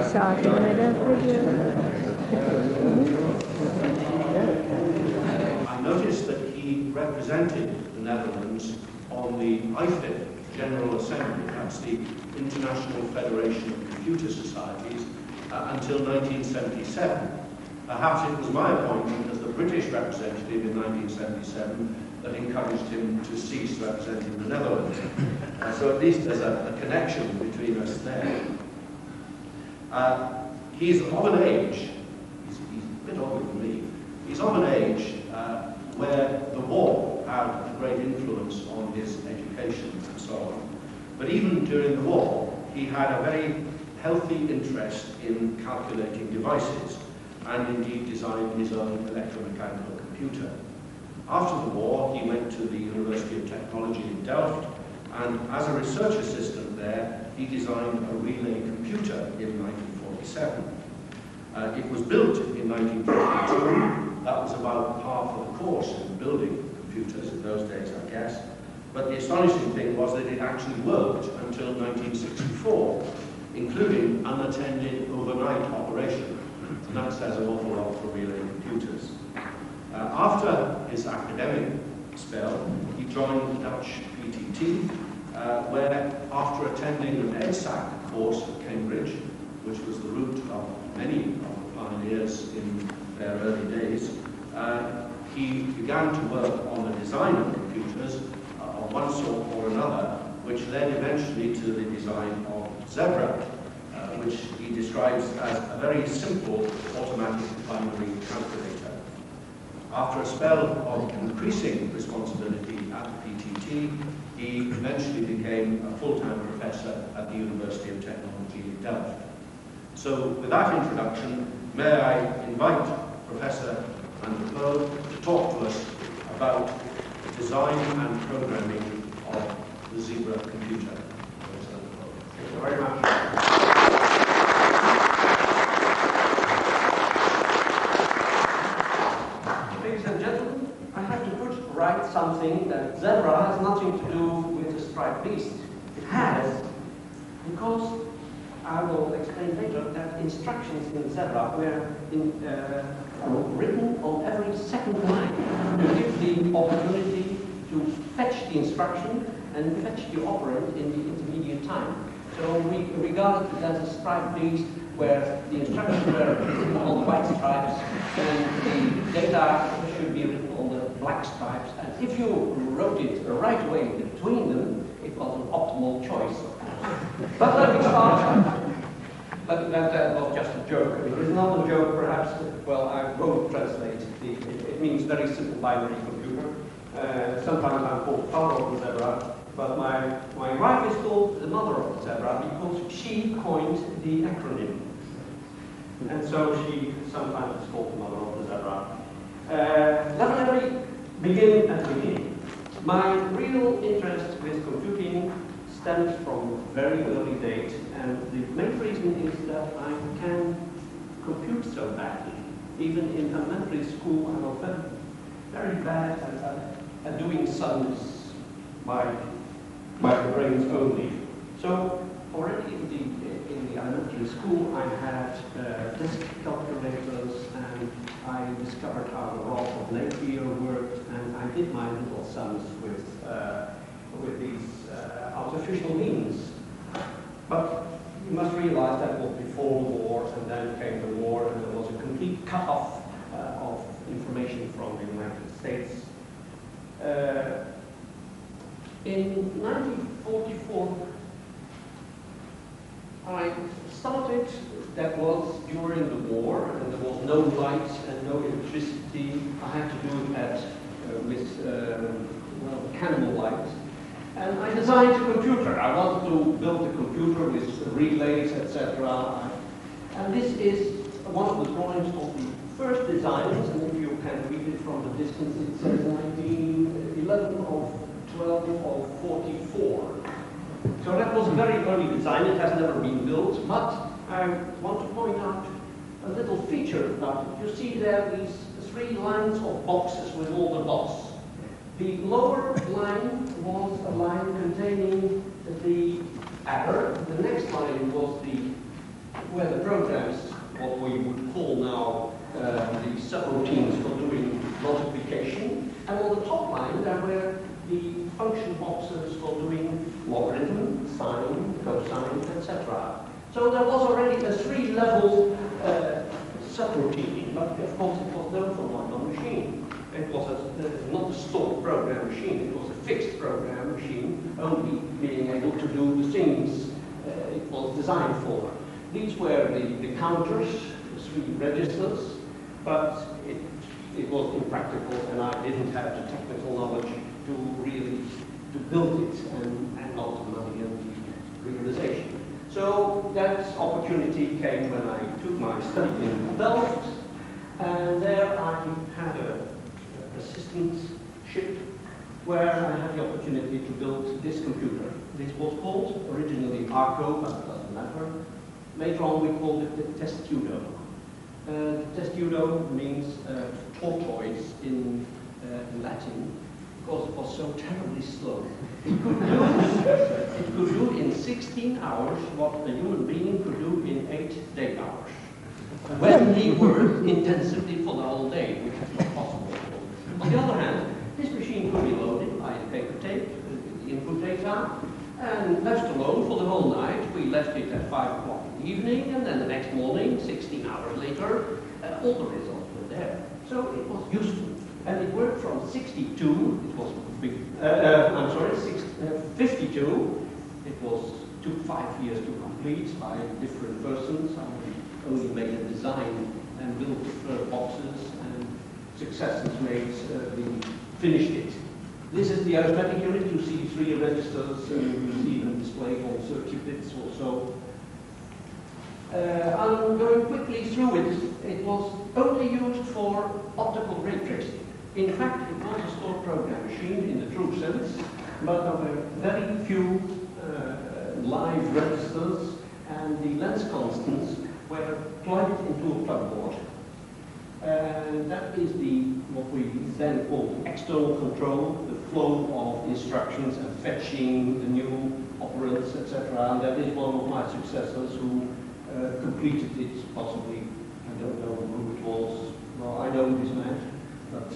Starting with a video. I noticed that he represented the Netherlands on the IFIP General Assembly, that's the International Federation of Computer Societies, until 1977. Perhaps it was my appointment as the British representative in 1977 that encouraged him to cease representing the Netherlands. So at least there's a connection between us there. He's of an age, he's a bit older than me, he's of an age where the war had a great influence on his education and so on. But even during the war, he had a very healthy interest in calculating devices and indeed designed his own electromechanical computer. After the war, he went to the University of Technology in Delft, and as a research assistant there, he designed a relay computer in 1947. It was built in 1952. That was about half of the course in building computers in those days, I guess. But the astonishing thing was that it actually worked until 1964, including unattended overnight operation. And that says an awful lot for relay computers. After his academic spell, he joined the Dutch PTT, where after attending an EDSAC course at Cambridge, which was the route of many of the pioneers in their early days, he began to work on the design of computers of one sort or another, which led eventually to the design of Zebra, which he describes as a very simple automatic binary calculator. After a spell of increasing responsibility at the PTT, he eventually became a full-time professor at the University of Technology in Delft. So with that introduction, may I invite Professor Poel to talk to us about the design and programming of the Zebra computer. Thank you very much. Ladies and gentlemen, I have to put right something that Zebra has nothing to do with the striped beast. It has, because I will explain later that instructions in Zebra were written on every second line to give the opportunity to fetch the instruction and fetch the operand in the intermediate time. So we regard it as a striped beast where the instructions were written on the white stripes and the data should be written on the black stripes. And if you wrote it right away between them, it was an optimal choice. But let me start. That was just a joke. It is not a joke, perhaps. Well, I won't translate. It means very simple binary computer. Sometimes I'm called father of the Zebra, but my wife is called the mother of the Zebra because she coined the acronym. And so she sometimes is called the mother of the Zebra. Let me begin at the beginning. My real interest with computing stems from a very early date, and the main reason is that I can compute so badly. Even in elementary school, I was very bad at doing sums by the brains only. So already in the elementary school, I had desk calculators, and I discovered how the rod of Napier worked, and I did my little sums with these artificial means. But you must realize that was before the war, and then came the war, and there was a complete cut-off of information from the United States. In 1944, I started, that was during the war, and there was no light and no electricity. I had to do it with candlelight. And I designed a computer. I wanted to build a computer with relays, etc. And this is one of the drawings of the first designs, and if you can read it from the distance, it says 1911 of 12 of 44. So that was a very early design. It has never been built, but I want to point out a little feature about it. You see there these 3 lines of boxes with all the dots. The lower line was a line containing the adder. The next line was the where the programs, what we would call now the subroutines for doing multiplication, and on the top line there were the function boxes for doing logarithm, sine, cosine, etc. So there was already a three-level subroutine, but of course it was known for one machine. It was not a stored program machine, it was a fixed program machine, only being able to do the things it was designed for. These were the counters, the 3 registers, but it was impractical, and I didn't have the technical knowledge to really build it, and not the money and the realization. So that opportunity came when I took my study in Delft, and there I had an assistantship where I had the opportunity to build this computer. This was called originally Arco, but it doesn't matter. Later on we called it the testudo. Testudo means tortoise in Latin, because it was so terribly slow. It could do in 16 hours what a human being could do in 8 day hours. When he worked intensively for the whole day, which is not possible. On the other hand, this machine could be loaded by a paper tape, the input data, and left alone for the whole night. We left it at 5 o'clock in the evening, and then the next morning, 16 hours later, all the results were there. So it was useful. And it worked from 62, it was big, 52. It took 5 years to complete by different persons. I only made a design and built the first boxes, and successors made, we finished it. This is the arithmetic unit. You see 3 registers, and you see them displayed on 30 bits or so. I'm going quickly through it. It was only used for optical ray tracing. In fact, it was a stored program machine in the true sense, but there were very few live registers, and the lens constants were plugged into a plugboard. And that is what we then call external control, the flow of instructions and fetching the new operands, etc. And that is one of my successors who completed it, possibly. I don't know who it was. Well, I know this man, but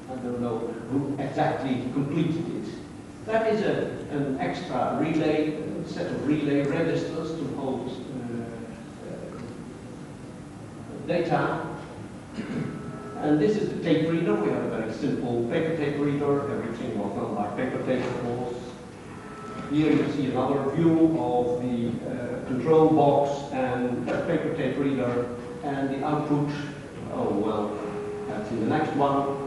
I don't know who exactly completed it. That is an extra relay, set of relay registers to hold data. And this is the tape reader. We have a very simple paper tape reader. Everything was done like paper tape, of course. Here you see another view of the control box and a paper tape reader, and the output. Oh well, that's in the next one.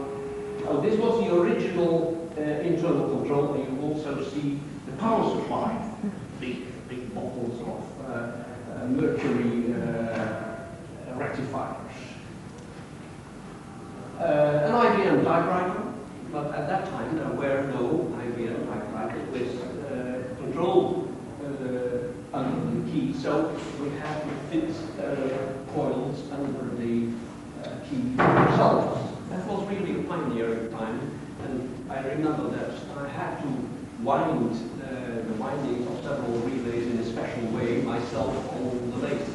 Oh, this was the original internal control, and you also see the power supply, big bottles of mercury rectifiers. An IBM typewriter, but at that time there were no IBM typewriters with control under the key, so we had to fit coils under the key themselves. That was really a pioneering time, and I remember that I had to wind the windings of several relays in a special way myself on the lathe.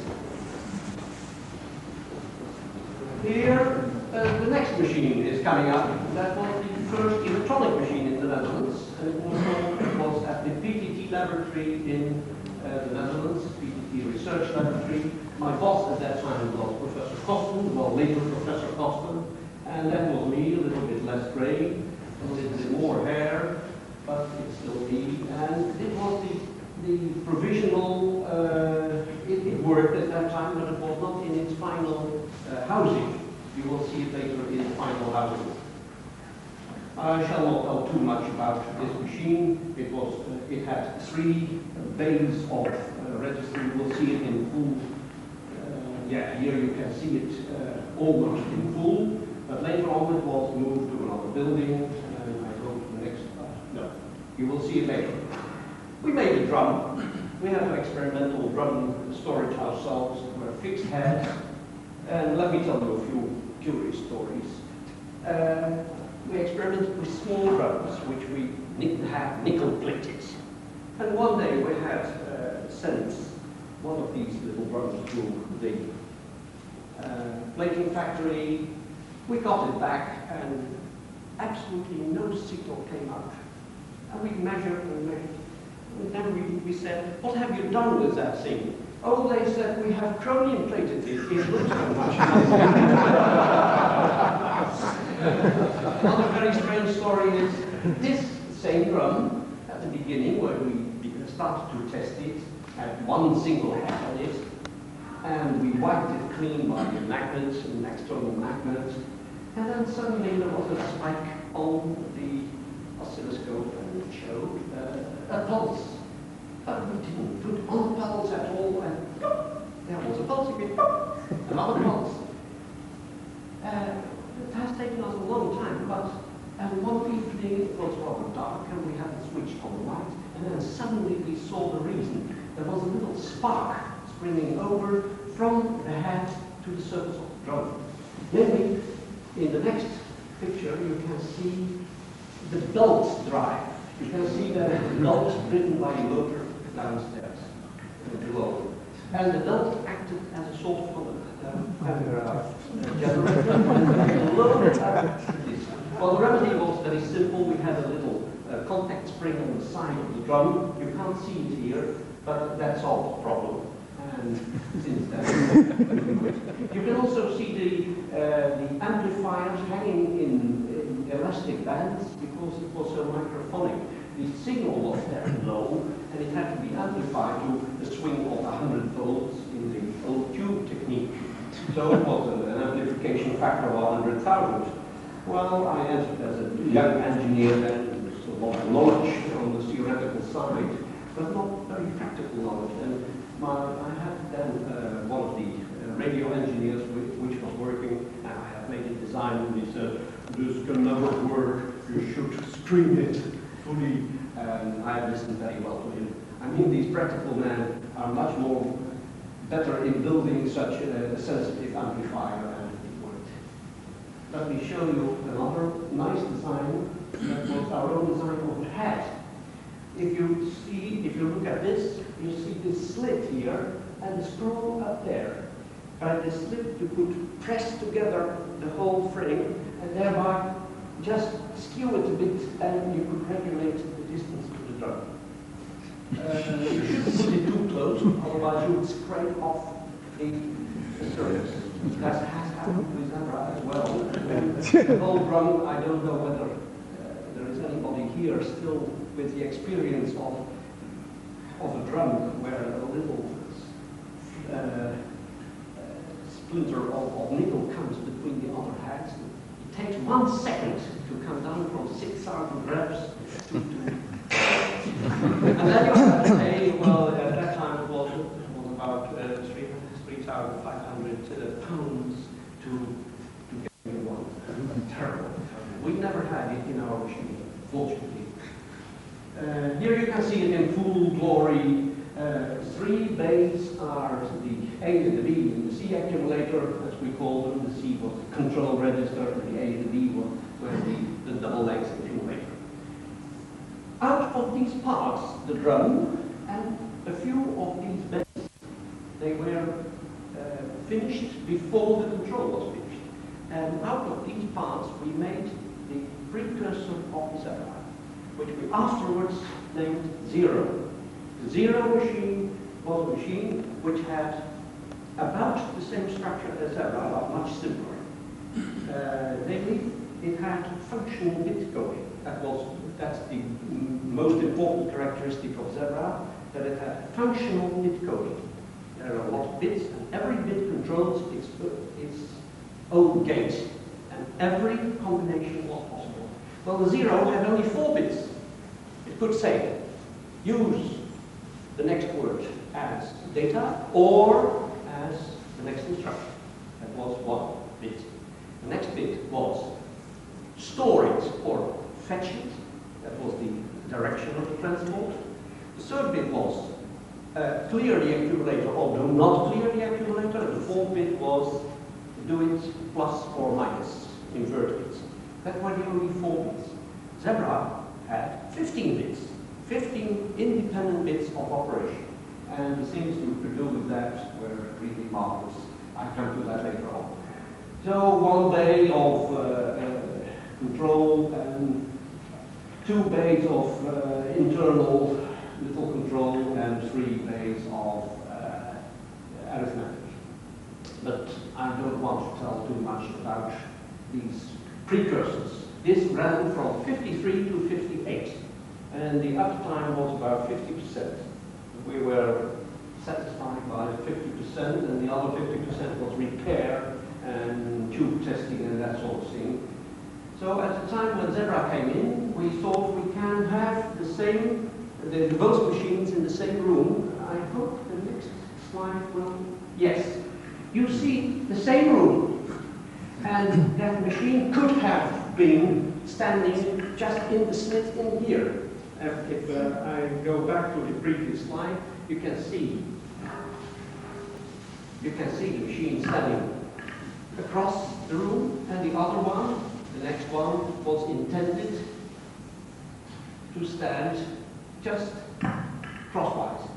Here, the next machine is coming up. That was the first electronic machine in the Netherlands, and it was at the PTT laboratory in the Netherlands, PTT Research Laboratory. My boss at that time was Professor Kosten, well later Professor Kosten, and that was me, a little bit less grey, a little bit more hair, but it's still me. And it was the provisional, it worked at that time, but it was not in its final housing. You will see it later in final housing. I shall not tell too much about this machine. It had 3 bays of register. You will see it in full. Yeah, here you can see it almost in full. But later on it was moved to another building. And I go to the next slide. No, you will see it later. We made a drum. We have an experimental drum storage ourselves. We're fixed heads. And let me tell you a few curious stories. We experimented with small drums, which we had nickel plated. And one day we had sent one of these little drums to the plating factory. We got it back, and absolutely no signal came out. And we measured and measured. And then we said, what have you done with that thing? Oh, they said, we have chromium plated it. It looks so much nicer. Another very strange story is this same drum, at the beginning, where we started to test it, had one single head on it, and we wiped it clean by the magnets and external magnets, and then suddenly there was a spike on the oscilloscope, and it showed a pulse. But we didn't put on a pulse at all, and there was a pulse again, another pulse. It has taken us a long time, but one evening it was rather dark, and we had the switch on the light, and then suddenly we saw the reason. There was a little spark springing over from the head to the surface of the drum. Then in the next picture, you can see the belt drive. You can see the belt driven by a motor downstairs, below. And the belt acted as a sort of generator. Well, the remedy was very simple. We had a little contact spring on the side of the drum. You can't see it here, but that solved the problem. And since then, you can also see the amplifiers hanging in elastic bands because it was so microphonic. The signal was very low, and it had to be amplified to a swing of 100 volts in the old tube technique. So it was an amplification factor of 100,000. Well, I entered as a young engineer then, with a lot of knowledge on the theoretical side, but not very practical knowledge. And I had then one of the radio engineers which was working, and I had made a design, and he said, this can never work, you should screen it fully. And I listened very well to him. I mean, these practical men are much more better in building such a sensitive amplifier, and it worked. Let me show you another nice design that was our own design of the head. If you look at this, you see this slit here and the screw up there. By the slit you could press together the whole frame and thereby just skew it a bit, and you could regulate the distance to the drum. You shouldn't put it too close, otherwise you would scrape off the surface. That has happened with Zebra as well. The whole drum, I don't know whether there is anybody here still with the experience of a drum where a little splinter of nickel comes between the other heads. It takes 1 second to come down from 6,000 reps to and then you have to pay, well, at that time it was about 3,500 pounds to get one. Terrible. We never had it in our machine, fortunately. Here you can see it in full glory. 3 bays are the A and the B and the C accumulator, as we call them. The C was the control register, and the A and the B were the double length accumulator. Out of these parts, the drum and a few of these bays, they were finished before the control was finished. And out of these parts, we made the precursor of the Zebra, which we afterwards named Zero. The Zero machine was a machine which had about the same structure as Zebra, but much simpler. Namely, it had functional bit coding. That's the most important characteristic of Zebra, that it had functional bit coding. There are a lot of bits, and every bit controls its own gate, and every combination was possible. Well, the Zero had only 4 bits. It could say, use the next word as data or as the next instruction. That was 1 bit. The next bit was store it or fetch it. That was the direction of the transport. The third bit was clear the accumulator or do not clear the accumulator. The 4th bit was do it plus or minus, invert it. That were the only 4 bits. Zebra had 15 bits, 15 independent bits of operation. and the things you could do with that were really marvelous. I come to that later on. So one bay of control and 2 bays of internal little control and 3 bays of arithmetic. But I don't want to tell too much about these precursors. This ran from 53 to 58, and the uptime was about 50%. We were satisfied by 50%, and the other 50% was repair and tube testing and that sort of thing. So at the time when Zebra came in, we thought we can have the same, both machines in the same room. I hope the next slide will, yes. You see the same room, and that machine could have been standing just in the slit in here. If I go back to the previous slide, you can see the machine standing across the room, and the other one, the next one, was intended to stand just crosswise.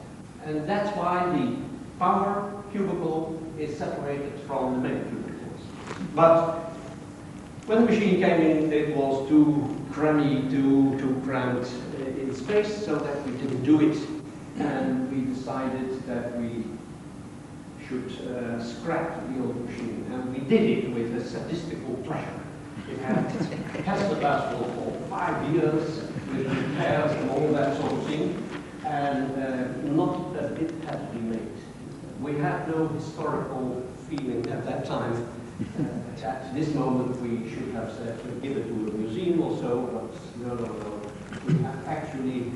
And that's why the power cubicle is separated from the main cubicles. But when the machine came in, it was too crummy, too cramped in space, so that we didn't do it. And we decided that we should scrap the old machine. And we did it with a statistical pleasure. We had test the vessel for 5 years with repairs and all that sort of thing. And not a bit had to be made. We had no historical feeling at that time. At this moment, we should have said to give it to a museum or so, but no. We have actually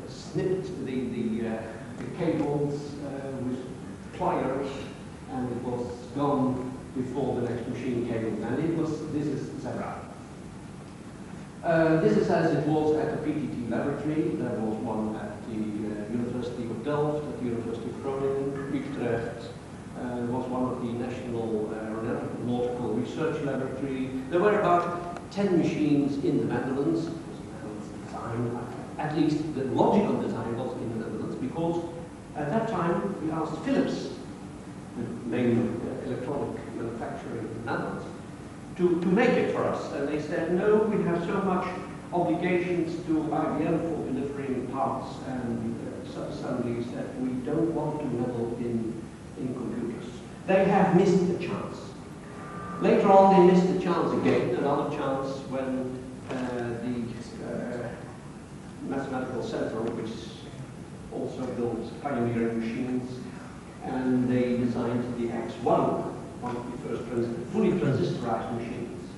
snipped the cables with pliers, and it was gone before the next machine came in. And this is Zebra. This is as it was at the PTT laboratory. There was one at the University of Delft, at the University of Groningen, Utrecht. There was one at the National Nautical Research Laboratory. There were about 10 machines in the Netherlands. Design, at least the logical design was in the Netherlands, because at that time we asked Philips, the main electronic manufacturer in the Netherlands, to make it for us. And they said, no, we have so much obligations to IBM for delivering parts and sub-assemblies that we don't want to meddle in computers. They have missed the chance. Later on, they missed the chance again, another chance when the Mathematical Center, which also built pioneering machines, and they designed the X1, one of the first fully transistorized machines.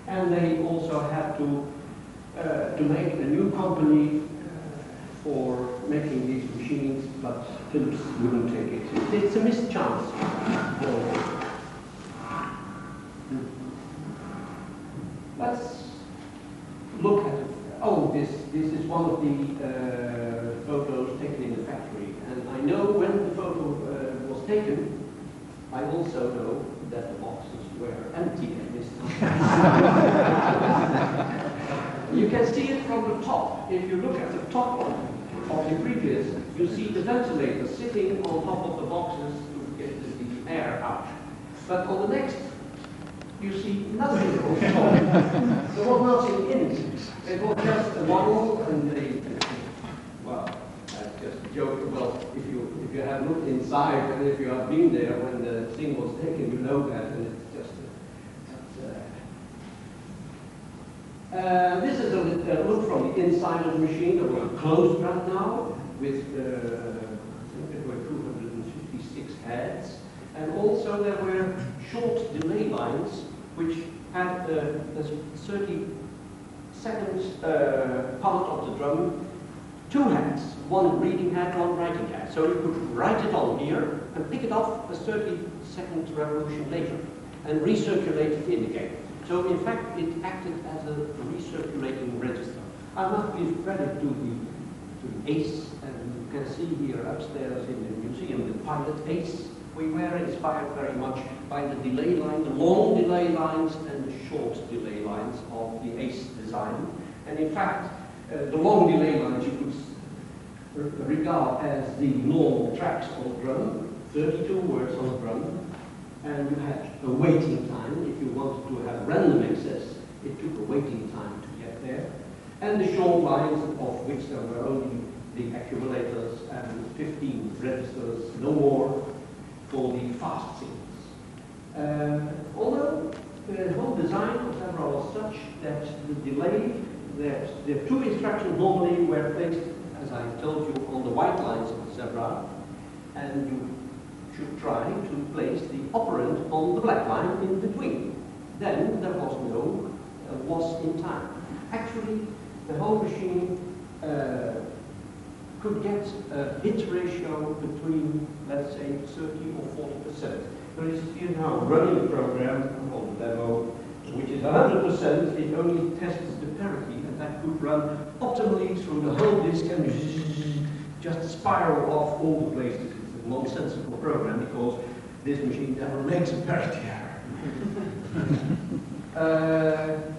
And they also had to make a new company for making these machines, but Philips wouldn't take it. It's a missed chance. Let's look at it. Oh, this is one of the photos taken in the factory. And I know when the photo was taken, I also know that the boxes were empty at this time. You can see it from the top. If you look at the top of the previous, you see the ventilator sitting on top of the boxes to get the air out. But on the next, you see nothing on top. There was nothing in it. It was just a model, and well, that's just a joke. Well, if you have looked inside, and if you have been there when the thing was taken, you know that, and it's just this is a look from the inside of the machine. That was closed right now with I think there were 256 heads, and also there were short delay lines which had a 30-second part of the drum, 2 heads, one reading head, one writing head. So you could write it on here and pick it up a 30-second revolution later and recirculate it in again. So in fact, it acted as a recirculating register. I must give credit to the ACE, and you can see here upstairs in the museum the pilot ACE. We were inspired very much by the delay line, the long delay lines and the short delay lines of the ACE design. And in fact, the long delay lines, you could regard as the normal tracks on the drum, 32 words on the drum, and you had a waiting time. If you wanted to have random access, it took a waiting time to get there. And the short lines, of which there were only the accumulators and 15 registers, no more, for the fast signals. Although the whole design of Zebra was such that the delay, that the two instructions normally were placed, as I told you, on the white lines of the Zebra, and you should try to place the operand on the black line in between. Then there was no loss in time. Actually, the whole machine could get a hit ratio between, let's say, 30 or 40%. There is here now a running program on the demo, which is 100%. It only tests the parity, and that could run optimally through the whole disk and just spiral off all the places. It's a nonsensical program because this machine never makes a parity error.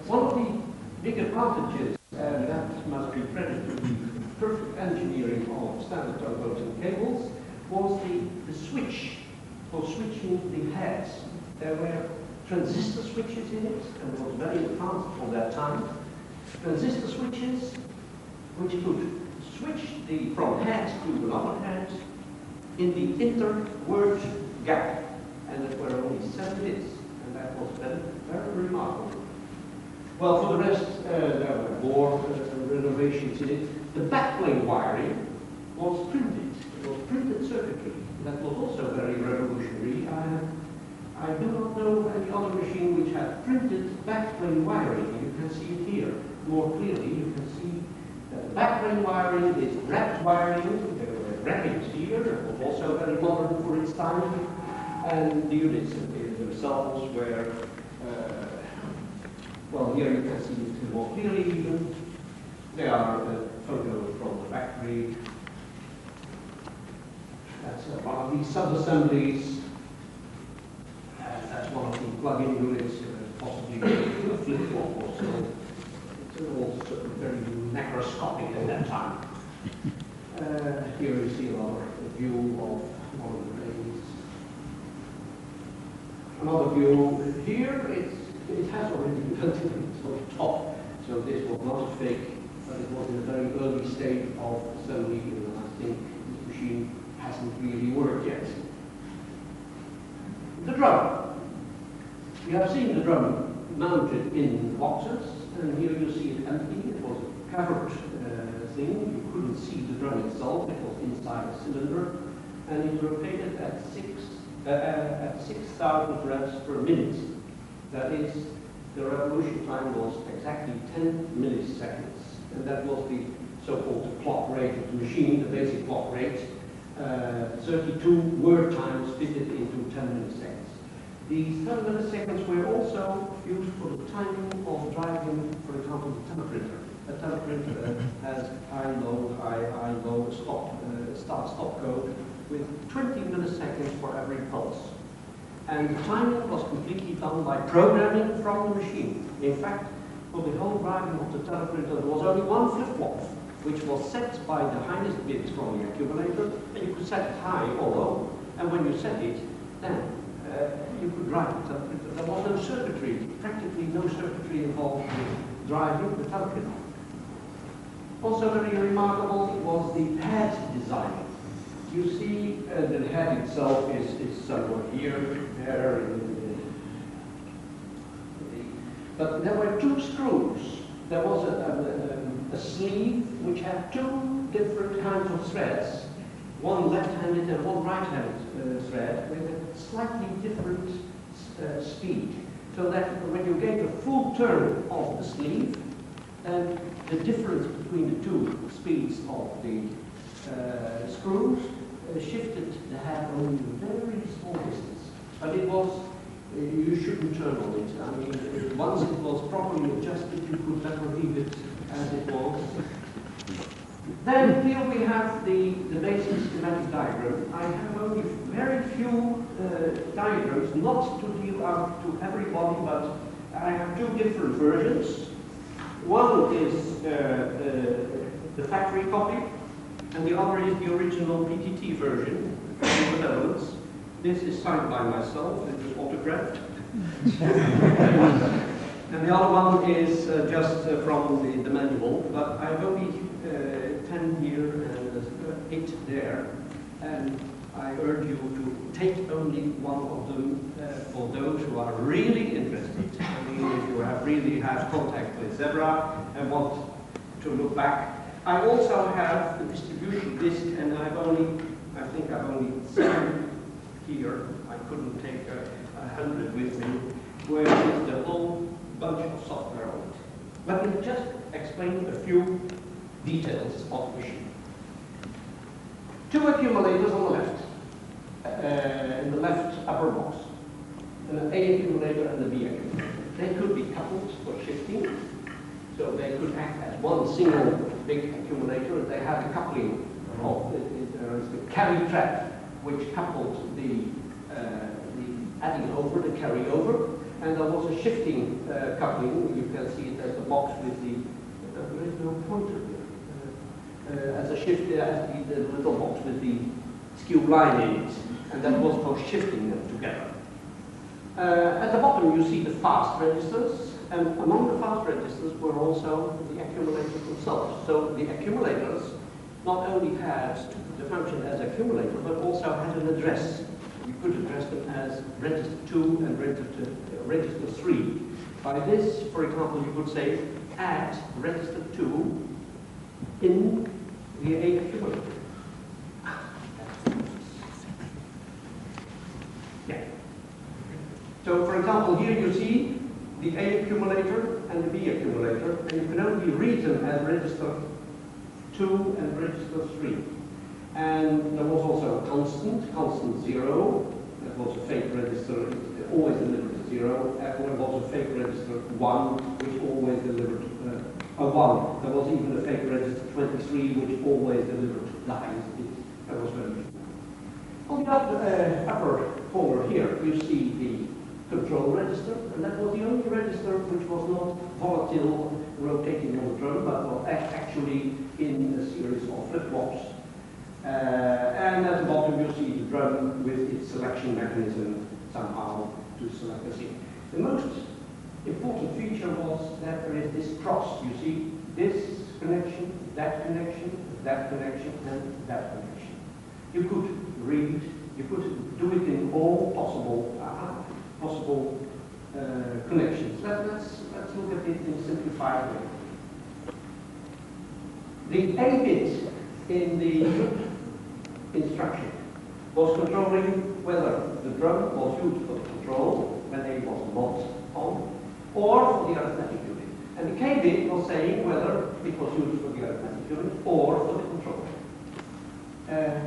One of the big advantages, and that must be credited to the perfect engineering of standard tugboats and cables, was the switch for switching the heads. There were transistor switches in it, and it was very advanced for that time. Transistor switches which could switch from head to another head in the inter-word gap, and there were only 7 bits, and that was very, very remarkable. Well, for the rest, there were more renovations in it. The backplane wiring was printed. It was printed circuitry. That was also very revolutionary. I do not know any other machine which had printed backplane wiring. You can see it here more clearly. You can see that the backplane wiring is wrapped wiring. There were wrappings here. It was also very modern for its time. And the units themselves were, well, here you can see it more clearly even. There are photos from the factory. That's one of these sub-assemblies. That's one of the plug-in units, possibly a flip-flop or so. It's all very macroscopic at that time. Here you see another view of one of the blades. Another view here, it has already been invented on the top, so this was not a fake, but it was in a very early state of assembly, and I think this machine hasn't really worked yet. The drum. You have seen the drum mounted in boxes, and here you see it empty. It was a covered thing. You couldn't see the drum itself. It was inside a cylinder, and it rotated at 6,000 reps per minute. That is, the revolution time was exactly 10 milliseconds, and that was the so-called clock rate of the machine, the basic clock rate. 32 word times fitted into 10 milliseconds. These 10 milliseconds were also used for the timing of driving, for example, the teleprinter. A teleprinter has high-low start-stop code with 20 milliseconds for every pulse. And the timing was completely done by programming from the machine. In fact, for the whole driving of the teleprinter, there was only one flip-flop, which was set by the highest bit from the accumulator, and you could set it high or low, and when you set it, then you could drive the teleprinter. There was no circuitry, practically no circuitry involved with driving the teleprinter. Also very remarkable was the head design. You see the head itself is somewhere here, there, but there were 2 screws. There was a sleeve which had 2 different kinds of threads, one left-handed and one right-handed thread with a slightly different speed, so that when you gave a full turn of the sleeve, then the difference between the 2 speeds of the screws shifted the head only a very small distance. But it was, you shouldn't turn on it. I mean, once it was properly adjusted, you could never leave it as it was. Then here we have the basic schematic diagram. I have only very few diagrams, not to deal out to everybody, but I have 2 different versions. One is the factory copy, and the other is the original PTT version with elements. This is signed by myself, it was autographed. And the other one is just from the manual, but I have only 10 here and 8 there, and I urge you to take only one of them for those who are really interested. I mean, if you really have contact with Zebra and want to look back. I also have the distribution disc, and I think I've only 7 here. I couldn't take 100 with me, where is the whole bunch of software on it. Let me just explain a few details of the machine. 2 accumulators on the left, in the left upper box, an A accumulator and a B accumulator. They could be coupled for shifting, so they could act as one single big accumulator. They had a coupling of there is the carry trap, which coupled the adding over, the carryover, and there was a shifting coupling. You can see it as the box with the there is no pointer here. As a shift, as the little box with the skew line in it, and that was for shifting them together. At the bottom you see the fast registers, and among the fast registers were also the accumulators themselves. So the accumulators not only had the function as accumulator, but also had an address. You could address them as register 2 and register 3. By this, for example, you could say add register 2 in the A accumulator. Yeah. So, for example, here you see the A accumulator and the B accumulator, and you can only read them as register 2 and register 3. And there was also a constant 0. That was a fake register, it always delivered 0. And there was a fake register 1, which always delivered a 1. There was even a fake register 23, which always delivered the highest bit. That was very useful. On the upper corner here, you see the control register, and that was the only register which was not volatile, rotating on the drum, but was actually in a series of flip-flops. And at the bottom you see the drum with its selection mechanism somehow to select a scene. The most important feature was that there is this cross. You see this connection, that connection, that connection, and that connection. You could read, you could do it in all possible connections. Let's look at it in a simplified way. The A bit in the instruction was controlling whether the drum was used for the control when A was not on, or for the arithmetic unit. And the K bit was saying whether it was used for the arithmetic unit or for the control.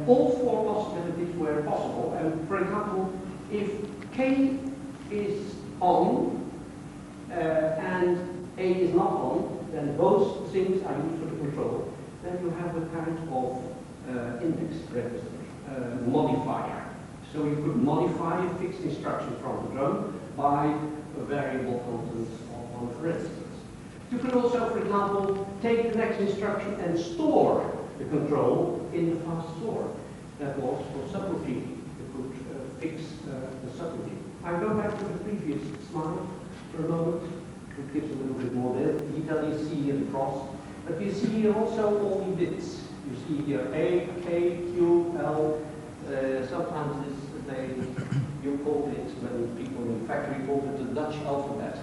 All 4 possibilities were possible. And for example, if K is on and A is not on, then both things are used for the control. Then you have a kind of index register, modifier. So you could modify a fixed instruction from the drum by a variable contents of one of the registers. You could also, for example, take the next instruction and store the control in the fast store. That was for subroutine. You could fix the subroutine. I go back to the previous slide for a moment. It gives a little bit more detail. You see here the cross. But you see here also all the bits. You see here A, K, Q, L. Sometimes you call it, when people in the factory call it the Dutch alphabet.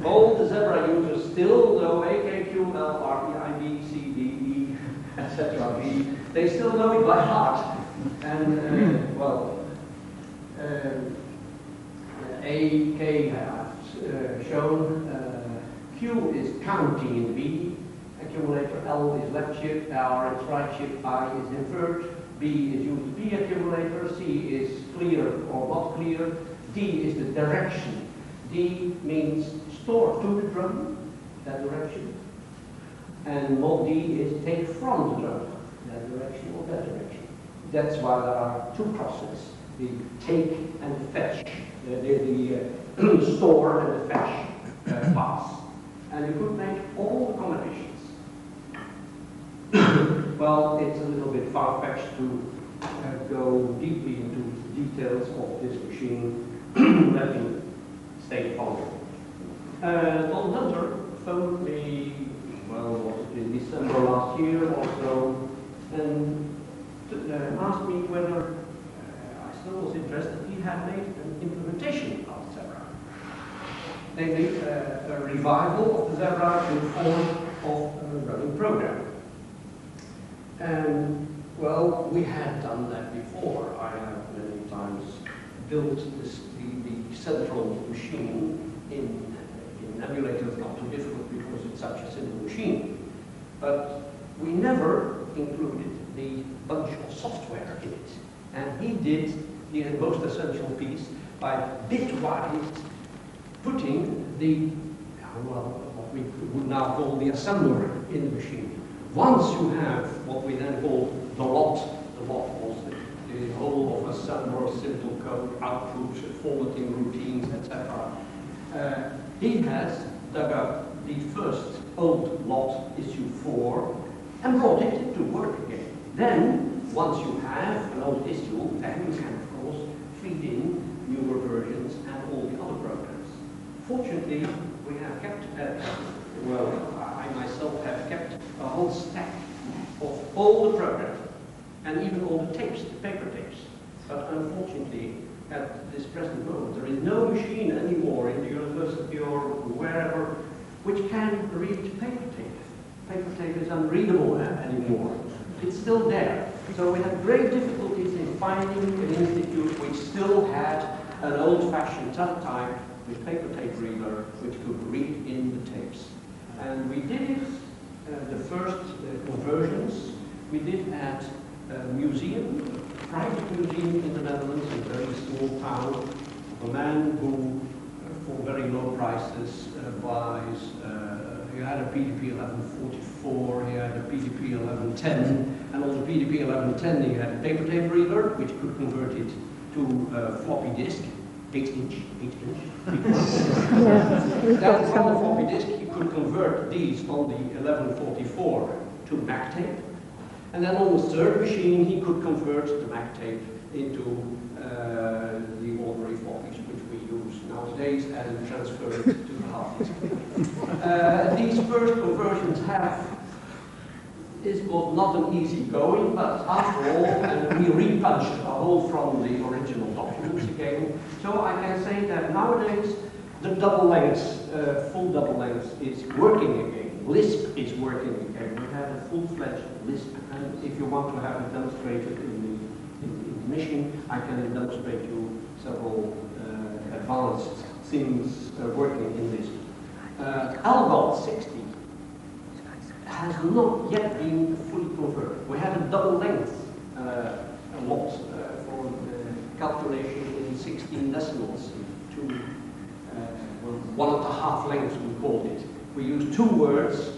All the Zebra users still know A, K, Q, L, R, E, I, B, C, D, E, etc. They still know it by heart. And, A, K have shown. Q is counting in B. Accumulator L is left shift, R is right shift, I is invert, B is used B accumulator, C is clear or not clear, D is the direction. D means store to the drum, that direction. And mod D is take from the drum, that direction or that direction. That's why there are 2 crosses, the take and the fetch, the store and the fetch pass. And you could make all the combinations. well, it's a little bit far-fetched to go deeply into details of this machine. Let me stay following. Don Hunter phoned me, well, was it in December last year or so, and asked me whether I still was interested. He had made an implementation of Zebra, namely a revival of the Zebra in form of a running program. And, well, we had done that before. I have many times built the central machine in emulator. It's not too difficult because it's such a simple machine. But we never included the bunch of software in it. And he did the most essential piece by bitwise putting the, well, what we would now call the assembler in the machine. Once you have what we then call the lot was the whole of assembler, simple code, outputs, formatting routines, etc. He has dug up the first old lot, issue 4, and brought it to work again. Then, once you have an old issue, then you can, of course, feed in newer versions and all the other programs. Fortunately, we have kept, I myself have kept a whole stack of all the programs, and even all the tapes, the paper tapes. But unfortunately, at this present moment, there is no machine anymore in the university or wherever which can read paper tape. Paper tape is unreadable anymore. It's still there. So we had great difficulties in finding an institute which still had an old-fashioned teletype with paper tape reader which could read in the tapes. And we did it, the first conversions, we did at a museum, a private museum in the Netherlands, a very small town, of a man who, for very low prices, buys, he had a PDP 1144, he had a PDP 1110, and on the PDP 1110 he had a paper tape reader, which could convert it to a floppy disk, 8 inch. Then from the floppy disk he could convert these on the 1144 to Mac tape. And then on the third machine, he could convert the Mac tape into the ordinary floppies, which we use nowadays, and transfer it to the hard disk. These first conversions was not an easy going, but after all, we repunched a hole from the original documents again. So I can say that nowadays, the double length, full double length is working again. Lisp is working again. We have a full-fledged Lisp, and if you want to have it demonstrated in the mission, I can demonstrate you several advanced things working in Lisp. Algol 60 has not yet been fully converted. We had a double length lot for the calculation in 16 decimals to 1.5 lengths, we called it. We used 2 words.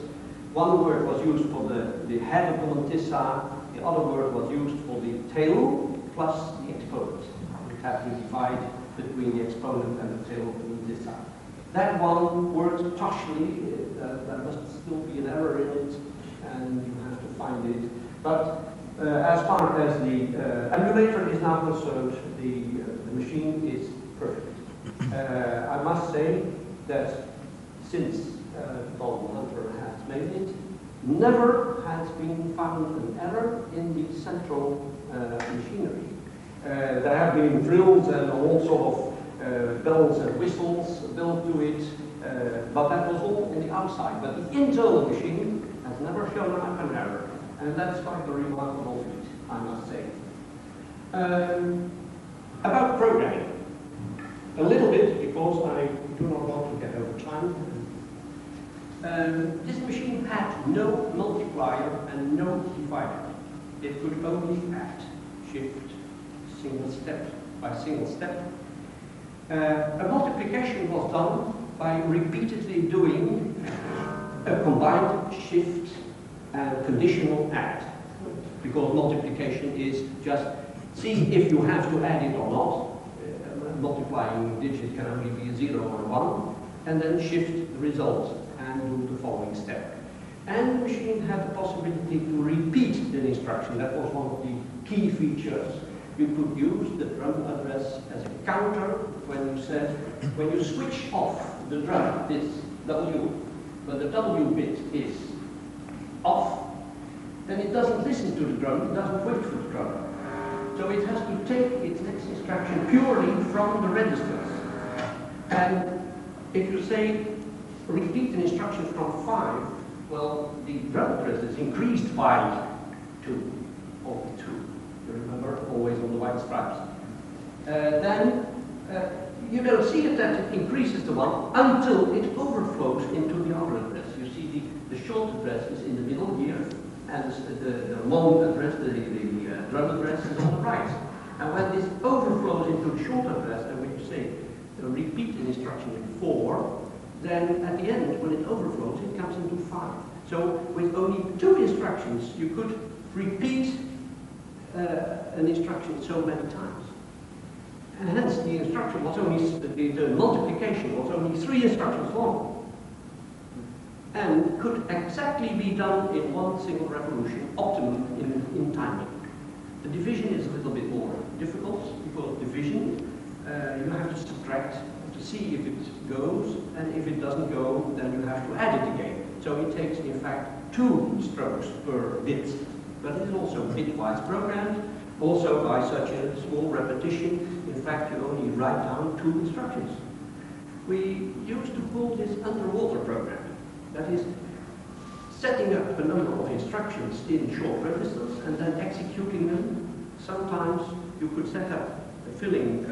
One word was used for the head of the mantissa, the other word was used for the tail plus the exponent. We had to divide between the exponent and the tail of the mantissa. That one works partially, there must still be an error in it, and you have to find it. But as far as the emulator is now concerned, the machine is perfect. I must say that since Don Hunter has made it, never has been found an error in the central machinery. There have been drills and all sort of bells and whistles built to it, but that was all on the outside. But the internal machine has never shown up an error, and that's quite a remarkable feat, I must say. About programming, a little bit, because I do not want to get over time. This machine had no multiplier and no divider. It could only add, shift, single step by single step. A multiplication was done by repeatedly doing a combined shift and conditional add. Because multiplication is just see if you have to add it or not. Multiplying digit can only be a 0 or 1, and then shift the result and do the following step. And the machine had the possibility to repeat an instruction. That was one of the key features. You could use the drum address as a counter when you said, when you switch off the drum, this W, when the W bit is off, then it doesn't listen to the drum, it doesn't wait for the drum. So it has to take its next instruction purely from the registers. And if you say, repeat an instruction from 5, well, the drum address is increased by 2, or 2. You remember, always on the white stripes. Then you don't see it that it increases the 1 until it overflows into the other address. You see the short address is in the middle here, and the long address, the drum address is on the right. And when this overflows into the short address, and when you say repeat an instruction in 4, then at the end, when it overflows, it comes into 5. So with only 2 instructions, you could repeat an instruction so many times. And hence the instruction was only, the multiplication was only 3 instructions long. And could exactly be done in one single revolution, optimum in timing. The division is a little bit more difficult, because division, you have to subtract to see if it goes, and if it doesn't go, then you have to add it again. So it takes, in fact, 2 strokes per bit. But it is also bitwise programmed, also by such a small repetition. In fact, you only write down 2 instructions. We used to call this underwater programming. That is, setting up a number of instructions in short registers and then executing them. Sometimes you could set up filling,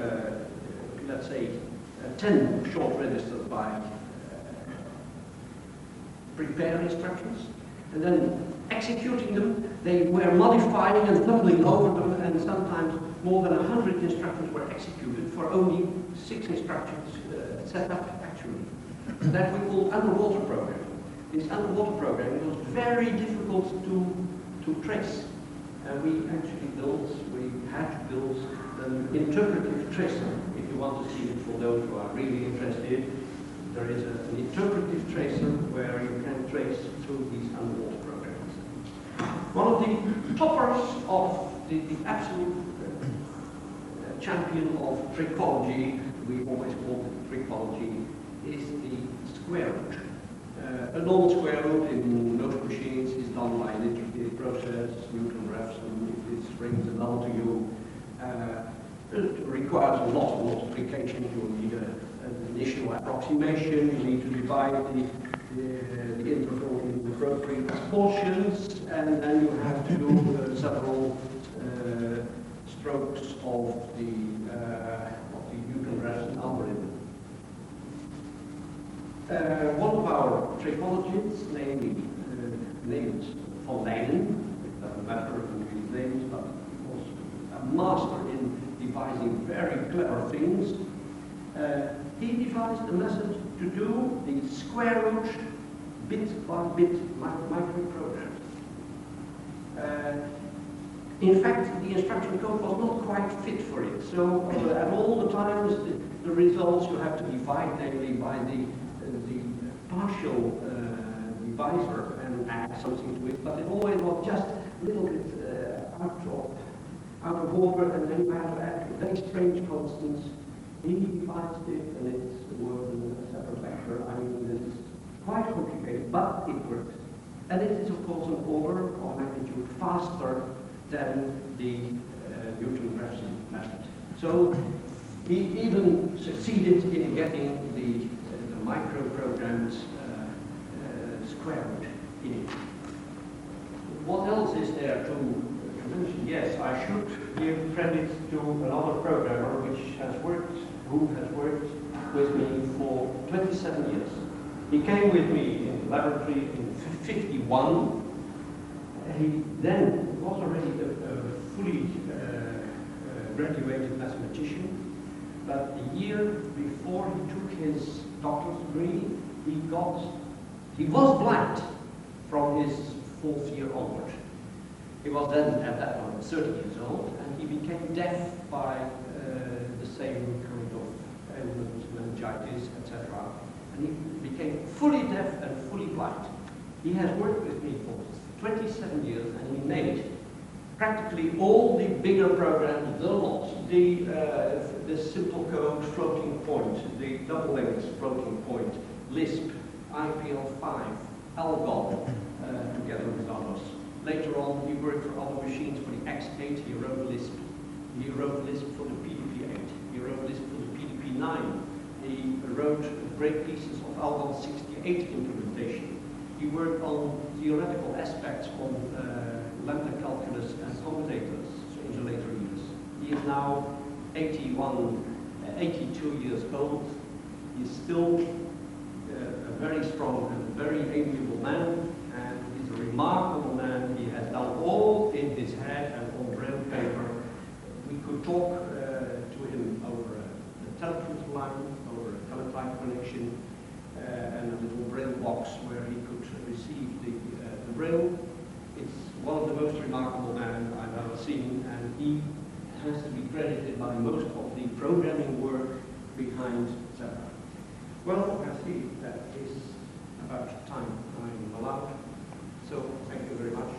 let's say, 10 short registers by prepare instructions, and then executing them. They were modifying and tumbling over them, and sometimes more than 100 instructions were executed for only 6 instructions set up actually. That we call underwater programming. This underwater programming was very difficult to trace. We had to build an interpretive tracer. If you want to see it, for those who are really interested, there is an interpretive tracer where you can trace through these underwater programs. One of the toppers of the absolute champion of trickology, we always call it trickology, is the square root. A normal square root in most machines is done by an iterative process, Newton refs, and if this rings a bell to you. It requires a lot of multiplication. You need an initial approximation. You need to divide the interval into appropriate portions, and then you have to do several strokes of the Newton refs algorithm. One of our trichologists, namely named von Leyen, it doesn't matter his names, but he was a master in devising very clever things. He devised a method to do the square root bit by bit microprograms. In fact, the instruction code was not quite fit for it. So at all the times, the results you have to divide namely by the partial divisor and add something to it, but it always was just a little bit out of order, and then you have to add very strange constants. He divides it, and it's the word in a separate vector. I mean, it's quite complicated, but it works. And it is, of course, an order of magnitude faster than the Newton refs method. So he even succeeded in getting the microprogrammed square root in it. What else is there to mention? Yes, I should give credit to another programmer who has worked with me for 27 years. He came with me in the laboratory in 51. He then was already a fully graduated mathematician, but a year before he took his doctor's degree, he was blind from his 4th year onward. He was then at that moment 30 years old, and he became deaf by the same kind of ailment, meningitis, etc. And he became fully deaf and fully blind. He has worked with me for 27 years, and he made practically all the bigger programs, the lots, the simple code floating point, the double length floating point, Lisp, IPL5, Algon, together with others. Later on, he worked for other machines for the X8, he wrote Lisp. He wrote Lisp for the PDP-8. He wrote Lisp for the PDP-9. He wrote great pieces of Algon 68 implementation. He worked on theoretical aspects on lambda calculus and commutators in the later years. He is now 82 years old. He is still a very strong and very amiable man, and he's a remarkable man. He has done all in his head and on braille paper. We could talk to him over a telephone line, over a teletype connection, and a little braille box where he could receive the braille. It's one of the most remarkable men I've ever seen, and he has to be credited by most of the programming work behind Zebra. Well, I see that is about time I'm allowed, so thank you very much.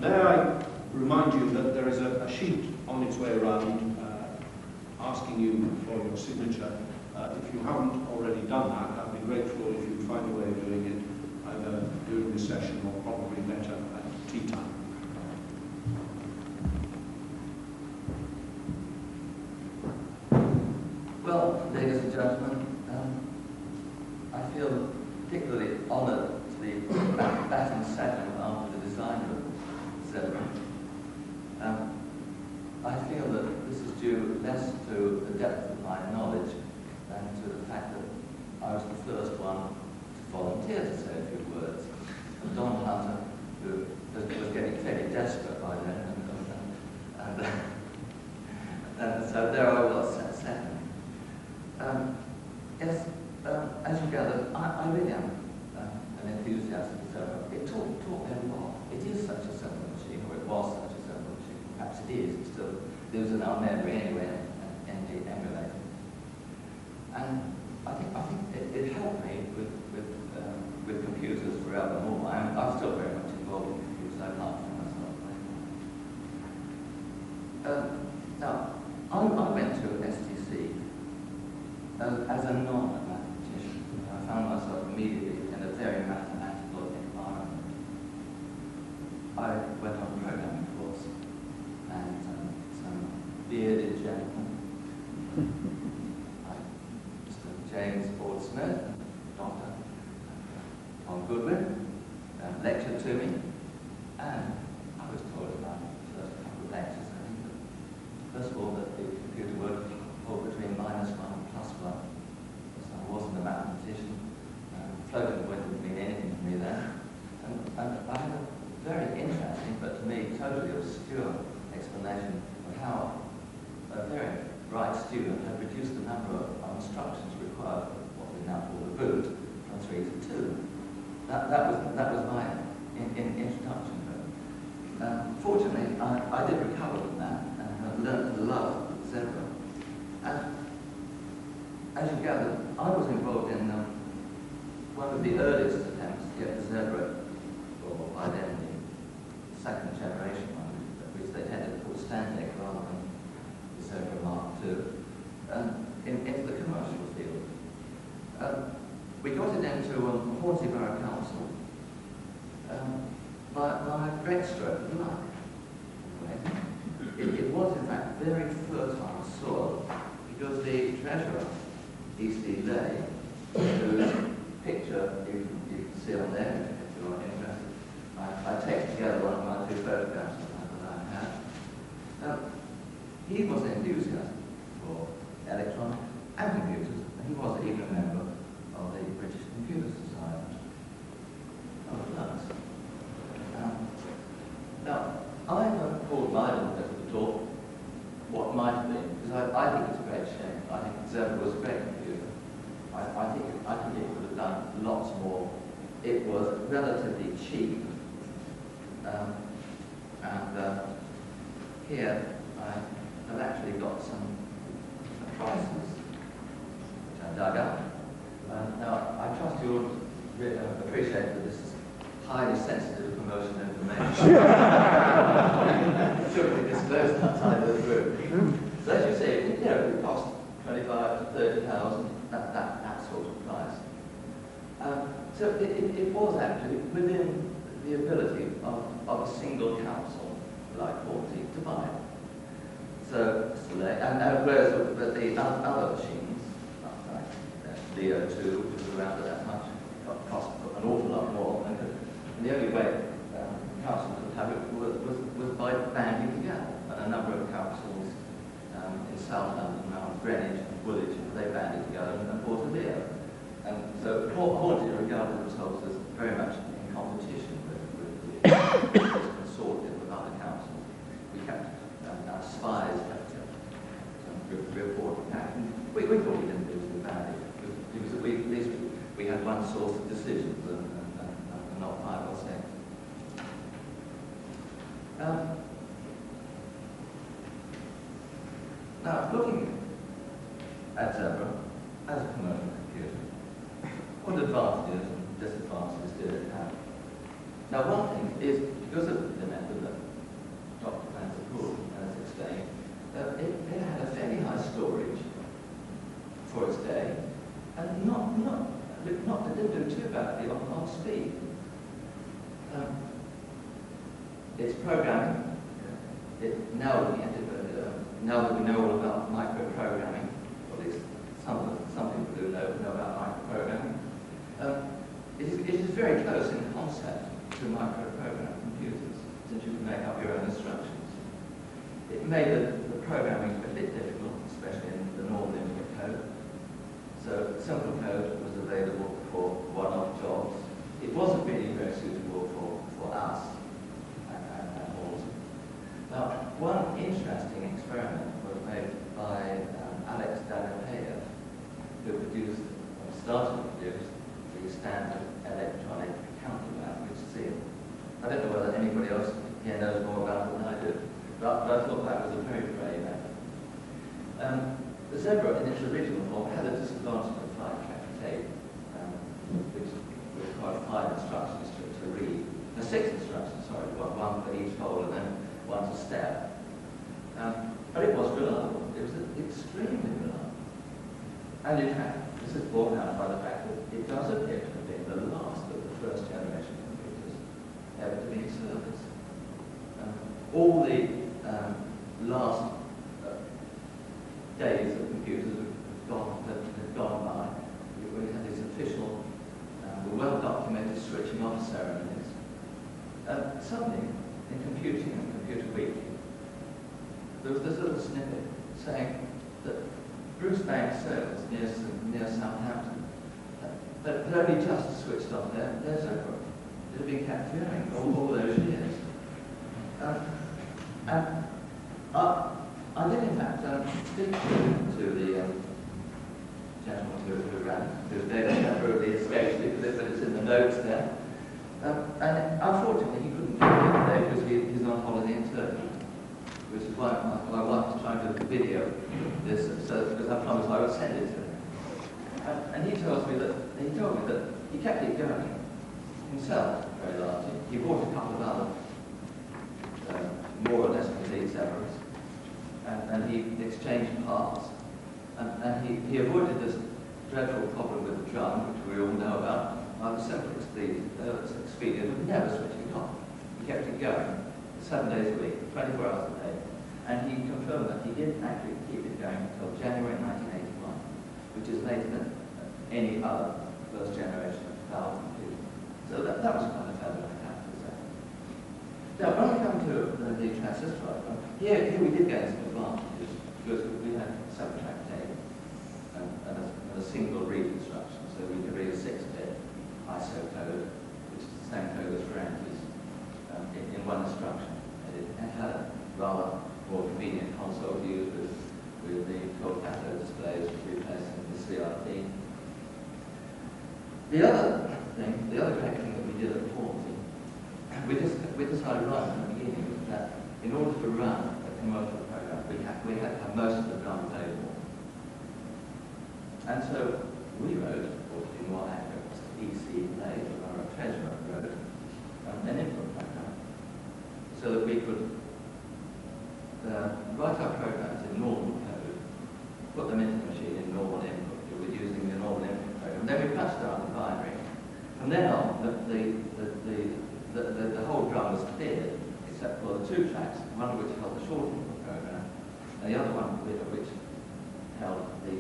May I remind you that there is a sheet on its way around asking you for your signature. If you haven't already done that, I'd be grateful if you'd find a way of doing it either during this session or probably better at tea time. Well, ladies and gentlemen, I feel particularly honoured to be back in second after the design of Zebra. I feel that this is due less to the depth of my knowledge than to the fact that I was the first one to volunteer to say a few words. And Don Hunter, who was getting fairly desperate by then, and so there I was, second. Yes, as you gather, I really am an enthusiast for Zebra. It taught me a lot. It is such a simple machine, or it was such a simple machine. Perhaps it is. It still lives in our memory anyway, and the emulator. And I think it helped me with computers forevermore. I'm still very much involved in computers. I can't find myself playing. Now, I went to STC as a non-mathematician. I found myself immediately in a very mathematical environment. I went on a programming course, and some bearded gentleman, like Mr. James Ford Smith, Dr. Tom Goodwin, lectured to me, and I was told about the first couple of lectures, I think, that first of all, that the computer would fall between -1 and +1. So I wasn't a mathematician. Floating point didn't mean anything to me then. And I had a very interesting, but to me totally obscure, explanation of how a very bright student had reduced the number of instructions required for what we now call the boot from 3 to 2. That was my introduction. But fortunately, I did recover from that and learned to love Zebra. And as you gather, I was involved in one of the earliest attempts to get the Zebra, or by then the second generation one, which they tended to call Stantec rather than the Zebra Mark II, into the commercial field. We got it into Hornsey Borough Council by a great stroke of luck. It was, in fact, very fertile soil, because the treasurer, E.C. Lay, whose picture you can see on there if you're interested. I take together one of my 2 photographs that I have. He was an enthusiast for electronics and computers, and he was even a member of the British Computer Society. Oh, nice. Now, I've it was relatively cheap. Here I have actually got some prices which I dug up. Now, I trust you'll appreciate that this is highly sensitive promotional information. Should be disclosed outside of the room. So as you say, you know, it costs 25 to 30,000, that sort of price. So it was actually within the ability of a single council like 40 to buy. So, whereas the other machines, like Leo 2, which was around at that much, cost an awful lot more. And the only way council could have it was by banding together. And a number of councils in South London, around Greenwich and Woolwich, they banded together and bought a Leo. And so Hornsey regarded themselves as very much in competition with the consortium with other councils. We kept our spies kept report back. We thought we didn't do too badly because at least we had one source of decisions and not 5 or 6. Now, looking at Zebra as a commercial computer, what advantages and disadvantages did it have? Now, one thing is, because of the method that Dr. Poel has explained, it had a fairly high storage for its day, and it didn't do too badly on speed. Its programming, now looking at it, now that we know all about microprogramming, or at least some people do know about microprogramming, it is very close in concept to microprogram computers, since you can make up your own instructions. It made the programming a bit difficult, especially in the normal input code. So simple code was available for one-off jobs. It wasn't really very suitable for us at all. Now, one interesting experiment was made by Alex Dallapea, who started to produce the standard electronic counter-language seal. I don't know whether anybody else here knows more about it than I do, but I thought that was a very brave effort. The Zebra, in its original form, had a disadvantage of 5-track tape, which required 5 instructions to read. 6 instructions, sorry, one for each hole and then one to step. But it was reliable. It was extremely reliable. And in fact, this is borne out by the fact that it does appear to have been the last of the first generation computers ever to be in service. All the last days of computers have gone by. We had these official, well-documented switching off ceremonies. Suddenly, in Computing and Computer Weekly, there was this little snippet saying that Bruce Banks servers near Southampton had only just switched off their Zebra. It had been kept going all those years. I did, in fact, speak to the gentleman who ran it, whose name temporarily escapes me, but it's in the notes there. And unfortunately, he couldn't do it today because he's on holiday in Turkey, which is why my wife is trying to video this, because I promised I would send it to him. And he told me that he kept it going himself very largely. He bought a couple of other more or less complete Zebras, and he exchanged parts, and he avoided this dreadful problem with the drum, which we all know about. I was simply expedient of never switching it off. He kept it going 7 days a week, 24 hours a day, and he confirmed that he did actually keep it going until January 1981, which is later than any other first generation of valve computer. So that was quite a feather in the cap, to say. Now, when we come to the transistor diagram, here we did get some advantages because we had 7-track tape and a single read instruction, so we could read a 6-bit ISO code, which is the same code as for entries, in one instruction. It had a rather more convenient console to use with the cold cathode displays replacing the CRT. The other thing, the other great thing that we did at Poel, we decided right from the beginning that in order to run a commercial program, we had to have most of the drum available. And so we wrote, or to be more accurate, ECA, or Treasurer wrote, an input program, so that we could write our programs in normal code, put them into the machine in normal input. We were using the normal input program. Then we punched out the binary. From then on, the whole drum was cleared, except for the two tracks, one of which held the short input program, and the other one which held the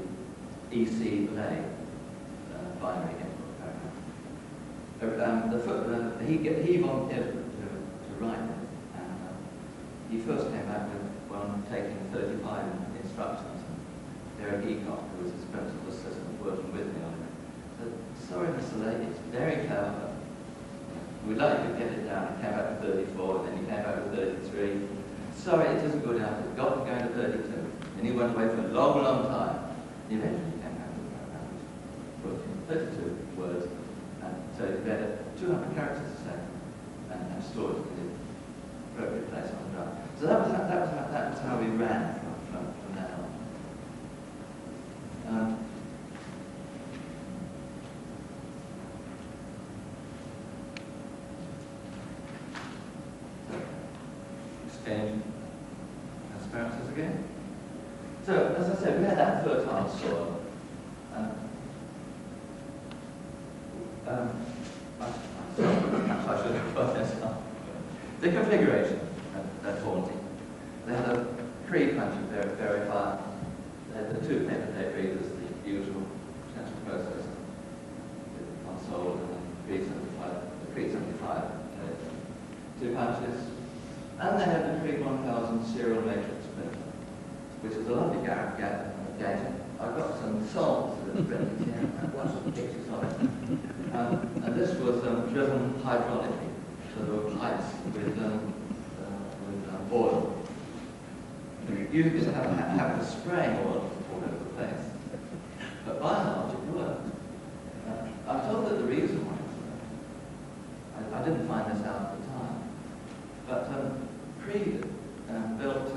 EC delay binary input program. He volunteered to write it, and he first came out with one taking 35 instructions. Derek Eacock, who was his principal assistant, working with me on it, said, "Sorry, Mr. Lake, it's very clever. We'd like you to get it down." It came out to 34, and then he came out to 33. "Sorry, it isn't good enough. It's got to go to 32. And he went away for a long, long time. He eventually came out with a program which was 32 words, and so it read 200 characters a second, and stored it in the appropriate place on the drum. So that was how we ran from that on. Exchange transparencies again. So, as I said, we had that fertile soil. I should have got this up. The configuration at Hornsey. They had a pre-punch verifier. They had the two paper tape readers, the usual central processor, the console, and the pre-75 two punches. And they had the pre-1000 serial matrix printer, which is a lovely gadget. I've got some samples of it printed here. One of the pictures of it. And this was driven hydraulically. So there were pipes with oil. You used to have to spray oil all over the place. But by and large, it worked. I'm told that the reason why it worked, I didn't find this out at the time, but Creed built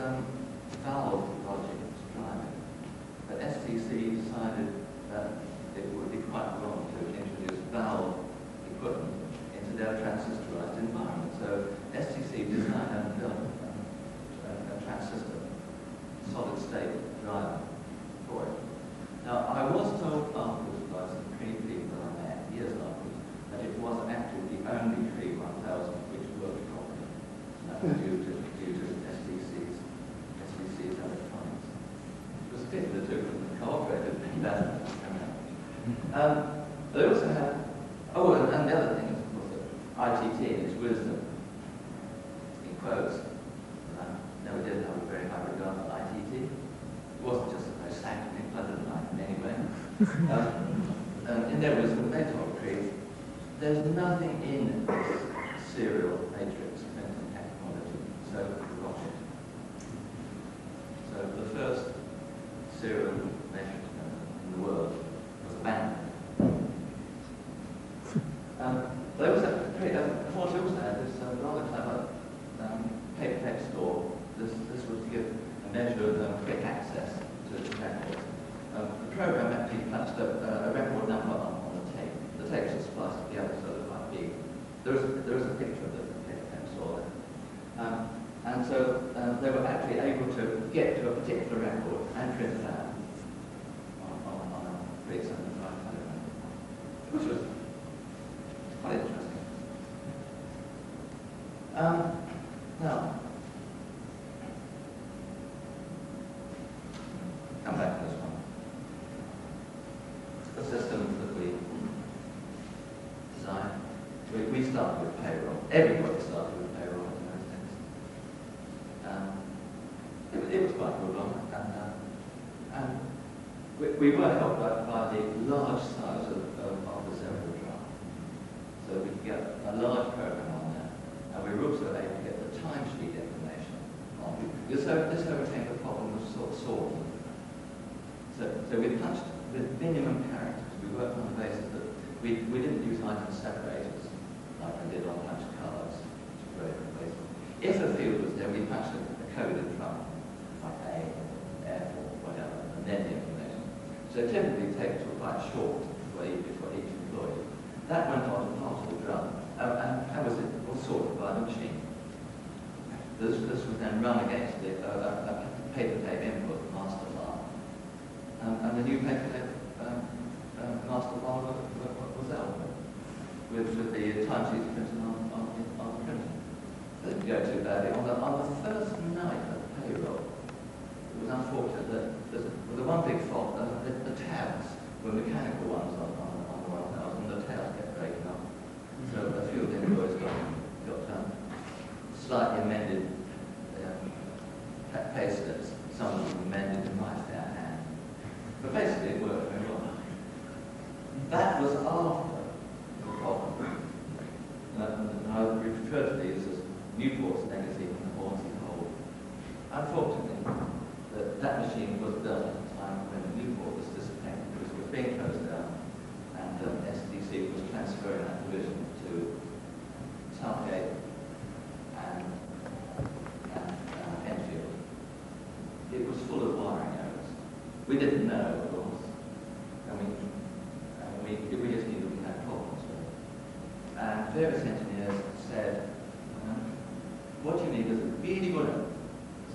valve logic to drive it. But STC decided that it would be quite wrong to introduce valve equipment into their transistorized environment. So STC designed and built a transistor, solid state driver for it. Now, I was told afterwards by some Cree people that I met years afterwards that it was actually the only Cree 1000 which worked properly due to STC's electronics. It was a pity the two couldn't cooperate with me better. They also had, and the other thing was that ITT in its wisdom, in quotes, never did have a very high regard for ITT. It wasn't just that they sang in pleasant life in any way. In their wisdom, they told Cree, there's nothing in this serial matrix printing technology, so watch it. So the first serial matrix in the world was abandoned. They also had this rather clever paper text store. This was to give a measure of quick access to the records. The program actually punched a record number on the tape. The tapes are spliced together so they're quite big. There is a picture of the paper text store there. And so they were actually able to get to a particular record and print it out on a 375 telegram, which was quite interesting. Now, come back to this one. The system that we designed. We started with payroll. Everybody started with payroll in those days. It was quite a good one. And we were helped by the large size of the Zebra drum. So we could get a large program on there. And we were also able to get the timesheet information on it. This overcame the problem of sorting. So we punched with minimum characters. We worked on the basis that we didn't use item separators like I did on punch cards, which is very wasteful. If a field was there, we punched a code in front, like A, F, or whatever, and then the information. So typically tapes were quite short for each employee. That went on to parcel drum, and how was it all sorted by the machine? This was then run against a paper tape input master file, and the new paper tape master file was out with the timesheets printed on the printer. It didn't go too badly. On the first night of payroll, it was unfortunate that the one big fault, the tabs were mechanical ones on the 1000, the tabs kept breaking up. So a few of the employees got slightly amended pay slips. Some of them amended in my fair hand. But basically it worked very well. That was after the problem. I refer to these as Newport's legacy and the Hornsey Hole. Unfortunately, that machine was built at a time when Newport was dissipating because it was being closed down, and SDC was transferring that division to Southgate and Enfield. It was full of wiring errors. We didn't know, of course. We just knew we had problems with it. And various engineers said, what you need is a really good one.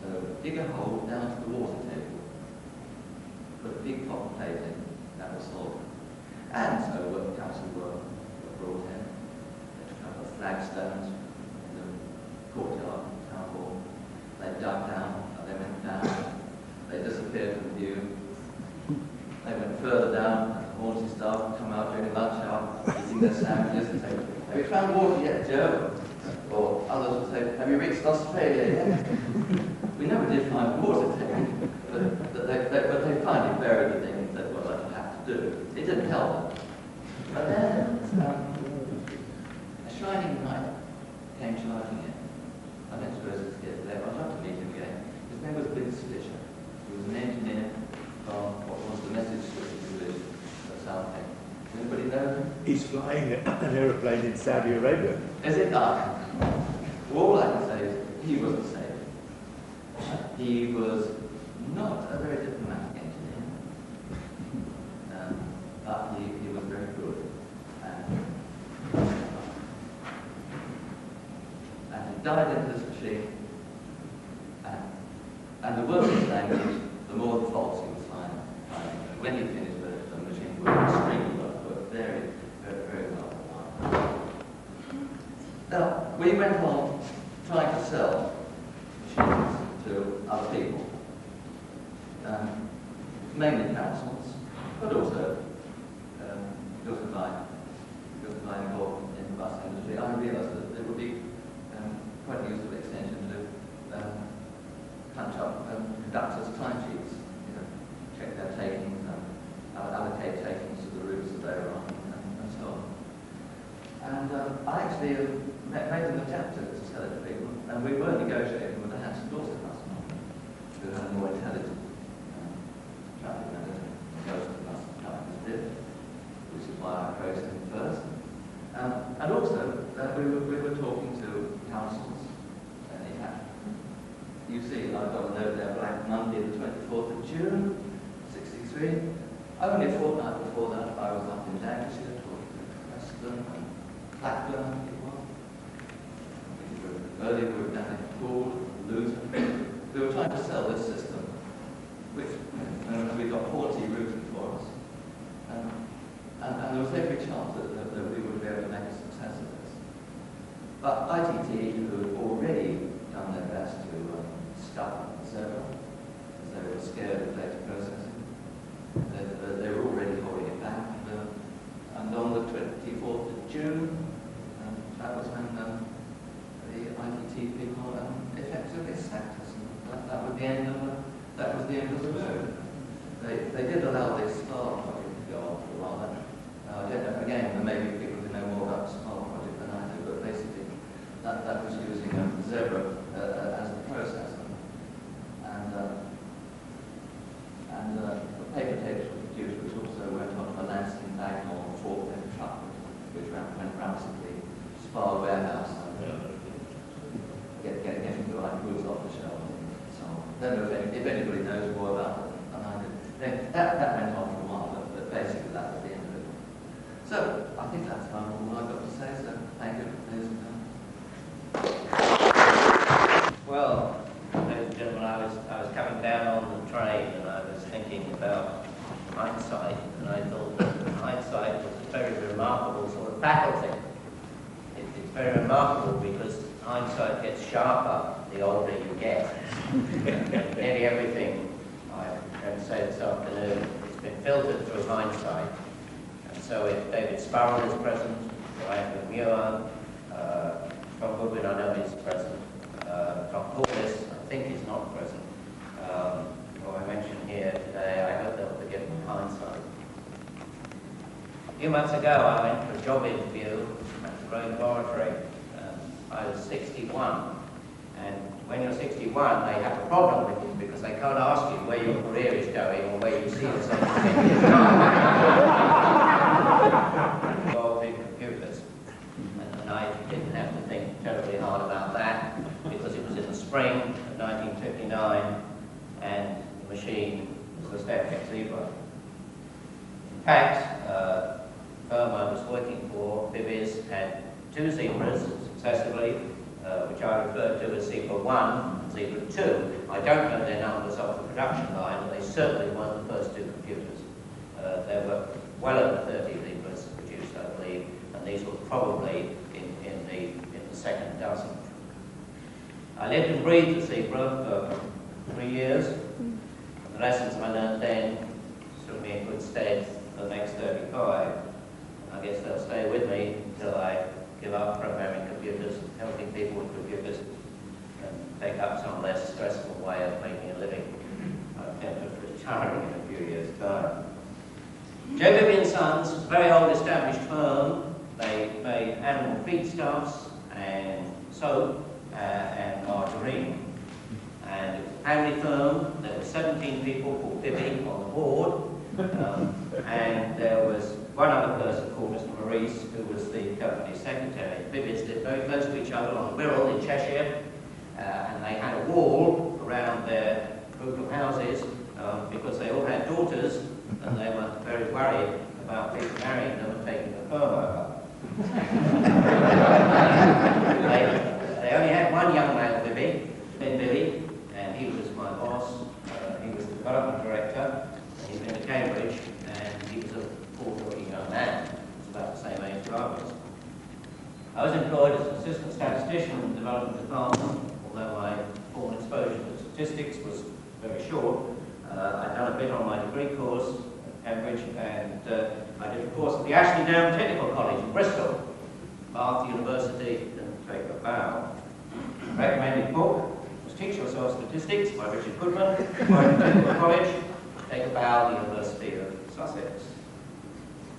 So dig a hole down to the water table, put a big copper plate in, that was solved. And so the council were brought in. They took up the flagstones in the courtyard, town hall. They dug down, and they went down. They disappeared from view. They went further down. Hornsey staff would come out during lunch hour, eating their sandwiches and say, have you found water yet, Joe? Or others would say, have you reached Australia yet? We never did find water there, but they finally buried the thing and said, well, that's what I have to do. It didn't help them. But then, a shining knight came charging in. I don't suppose it's here today, but I'd love to meet him again. His name was Vince Fisher. He was an engineer from what was the message division at Stantec. Does anybody know him? He's flying an aeroplane in Saudi Arabia. Is it not? Well, all I can say is he wasn't safe. He was not a very diplomatic engineer, but he was very good. And he died into this machine, and the worse his language, the more the faults he was finding. And when he finished with it, the machine worked extremely well, worked very, very, very well. Now, we went on trying to sell machines to other people, mainly councils, but also by involvement in the bus industry. I realised that it would be quite a useful extension to punch up conductors' timesheets, check their takings, allocate takings to the routes that they were on, and so on. And I actually made an attempt to sell it to people, and we were negotiating with the Hanson Dorset customer, who had a more intelligent traffic manager than most of us companies did, which is why I approached him first. And also, we were talking to councils, and in fact, you see, I've got a note there, Black Monday, the 24th of June, 63. Only a fortnight before that, I was up in Lancashire talking to Preston and Blackburn, I think it was. Earlier we were down in Poel, Luton. We were trying to sell this system, which we got Hornsey routing for us. And there was every chance that we would be able to make a success of this. But ITT, who had already done their best to stop Zebra, because they were scared of data processing, they were already holding it back. And on the 24th of June, that was when the ITT people effectively sacked us. And that was the end of the road. They did allow this SPAR project to go on for a while. I don't know, again, there may be people who know more about the SPAR project than I do, but basically that was using Zebra as the processor. And the paper tapes were produced, which also went on a Lansing Dagenham forklift truck. small warehouse and getting the right goods off the shelf and so on. I don't know if anybody knows more about it than I do. Then that went on for a while, but basically that was the end of it. So I think that's all I've got to say, so thank you, ladies and gentlemen. Well, ladies and gentlemen, I was coming down on the train and I was thinking about hindsight, and I thought that hindsight was a very remarkable sort of faculty. It's very remarkable because hindsight gets sharper the older you get. Nearly everything I'm going to say this afternoon has been filtered through hindsight. And so if David Sparrow is present, Ryan Muir, Tom Goodwin, I know is present, Tom Corliss, I think is not present, who I mentioned here today, I hope they'll forgive me hindsight. A few months ago, I went for a job interview at the Grove Laboratory. I was 61, and when you're 61, they have a problem with you because they can't ask you where your career is going or where you see yourself in 10 years' time. Involved in computers, and I didn't have to think terribly hard about that because it was in the spring of 1959, and the machine was the Stantec Zebra. In fact, the firm I was working for, Bibbies, had 2 Zebras successively, which I refer to as Zebra 1 and Zebra 2. I don't know their numbers off the production line, but they certainly weren't the first 2 computers. There were well over 30 Zebras produced, I believe, and these were probably in the second dozen. I lived and breathed the Zebra for 3 years. The lessons I learned then stood me in good stead for the next 35. I guess they'll stay with me until I give up programming computers, helping people with computers, and take up some less stressful way of making a living. I intend to retire in a few years' time. J. Vivian Sons was a very old established firm. They made animal feedstuffs and soap and margarine. And it was a family firm. There were 17 people called Bibby on the board. And there was one other person called Mr. Maurice, who was the company secretary. Bibbies lived very close to each other on the Wirral in Cheshire, and they had a wall around their group of houses because they all had daughters, and they were very worried about people marrying them and taking the firm over. They only had one young man, Billy, and he was my boss. He was the development director. He'd been to Cambridge, and he was a forward-looking young man. He was about the same age as I was. I was employed as an assistant statistician in the development department, although my formal exposure to statistics was very short. I'd done a bit on my degree course at Cambridge, and I did a course at the Ashley Down Technical College in Bristol. Bath University didn't take a bow. Recommended book was Teach Yourself Statistics by Richard Goodman, Technical College. Take a bow, the University of Sussex.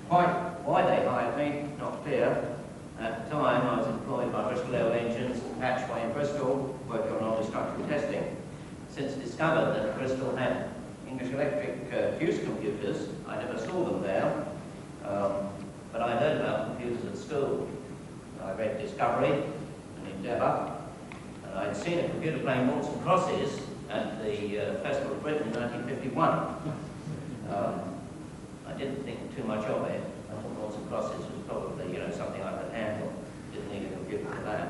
Quite why they hired me, not clear. At the time, I was employed by Bristol Aero Engines, Hatchway in Bristol, working on all the structural testing. Since discovered that Bristol had English Electric fuse computers, I never saw them there, but I heard about computers at school. I read Discovery and Endeavour, and I'd seen a computer playing noughts and crosses at the Festival of Britain in 1951. I didn't think too much of it. I thought noughts and crosses was probably, something I could handle. Didn't need a computer for that.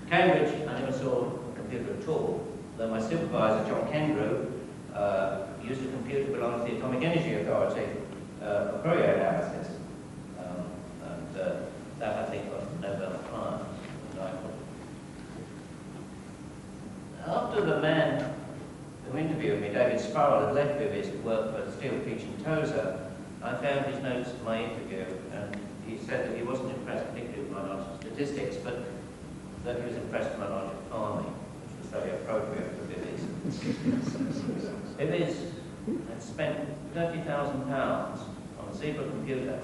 Cambridge, I never saw a computer at all, though my supervisor, John Kendrew, used a computer belonging to the Atomic Energy Authority for Fourier analysis. That, I think, was Nobel Prize. After the man who interviewed me, David Sparrow, had left Bibbies to work for Steel Peach and Tozer, I found his notes of my interview, and he said that he wasn't impressed particularly with my knowledge of statistics, but that he was impressed with my knowledge of farming, which was very appropriate for Bibbies. Bibbies had spent £30,000 on a Zebra computer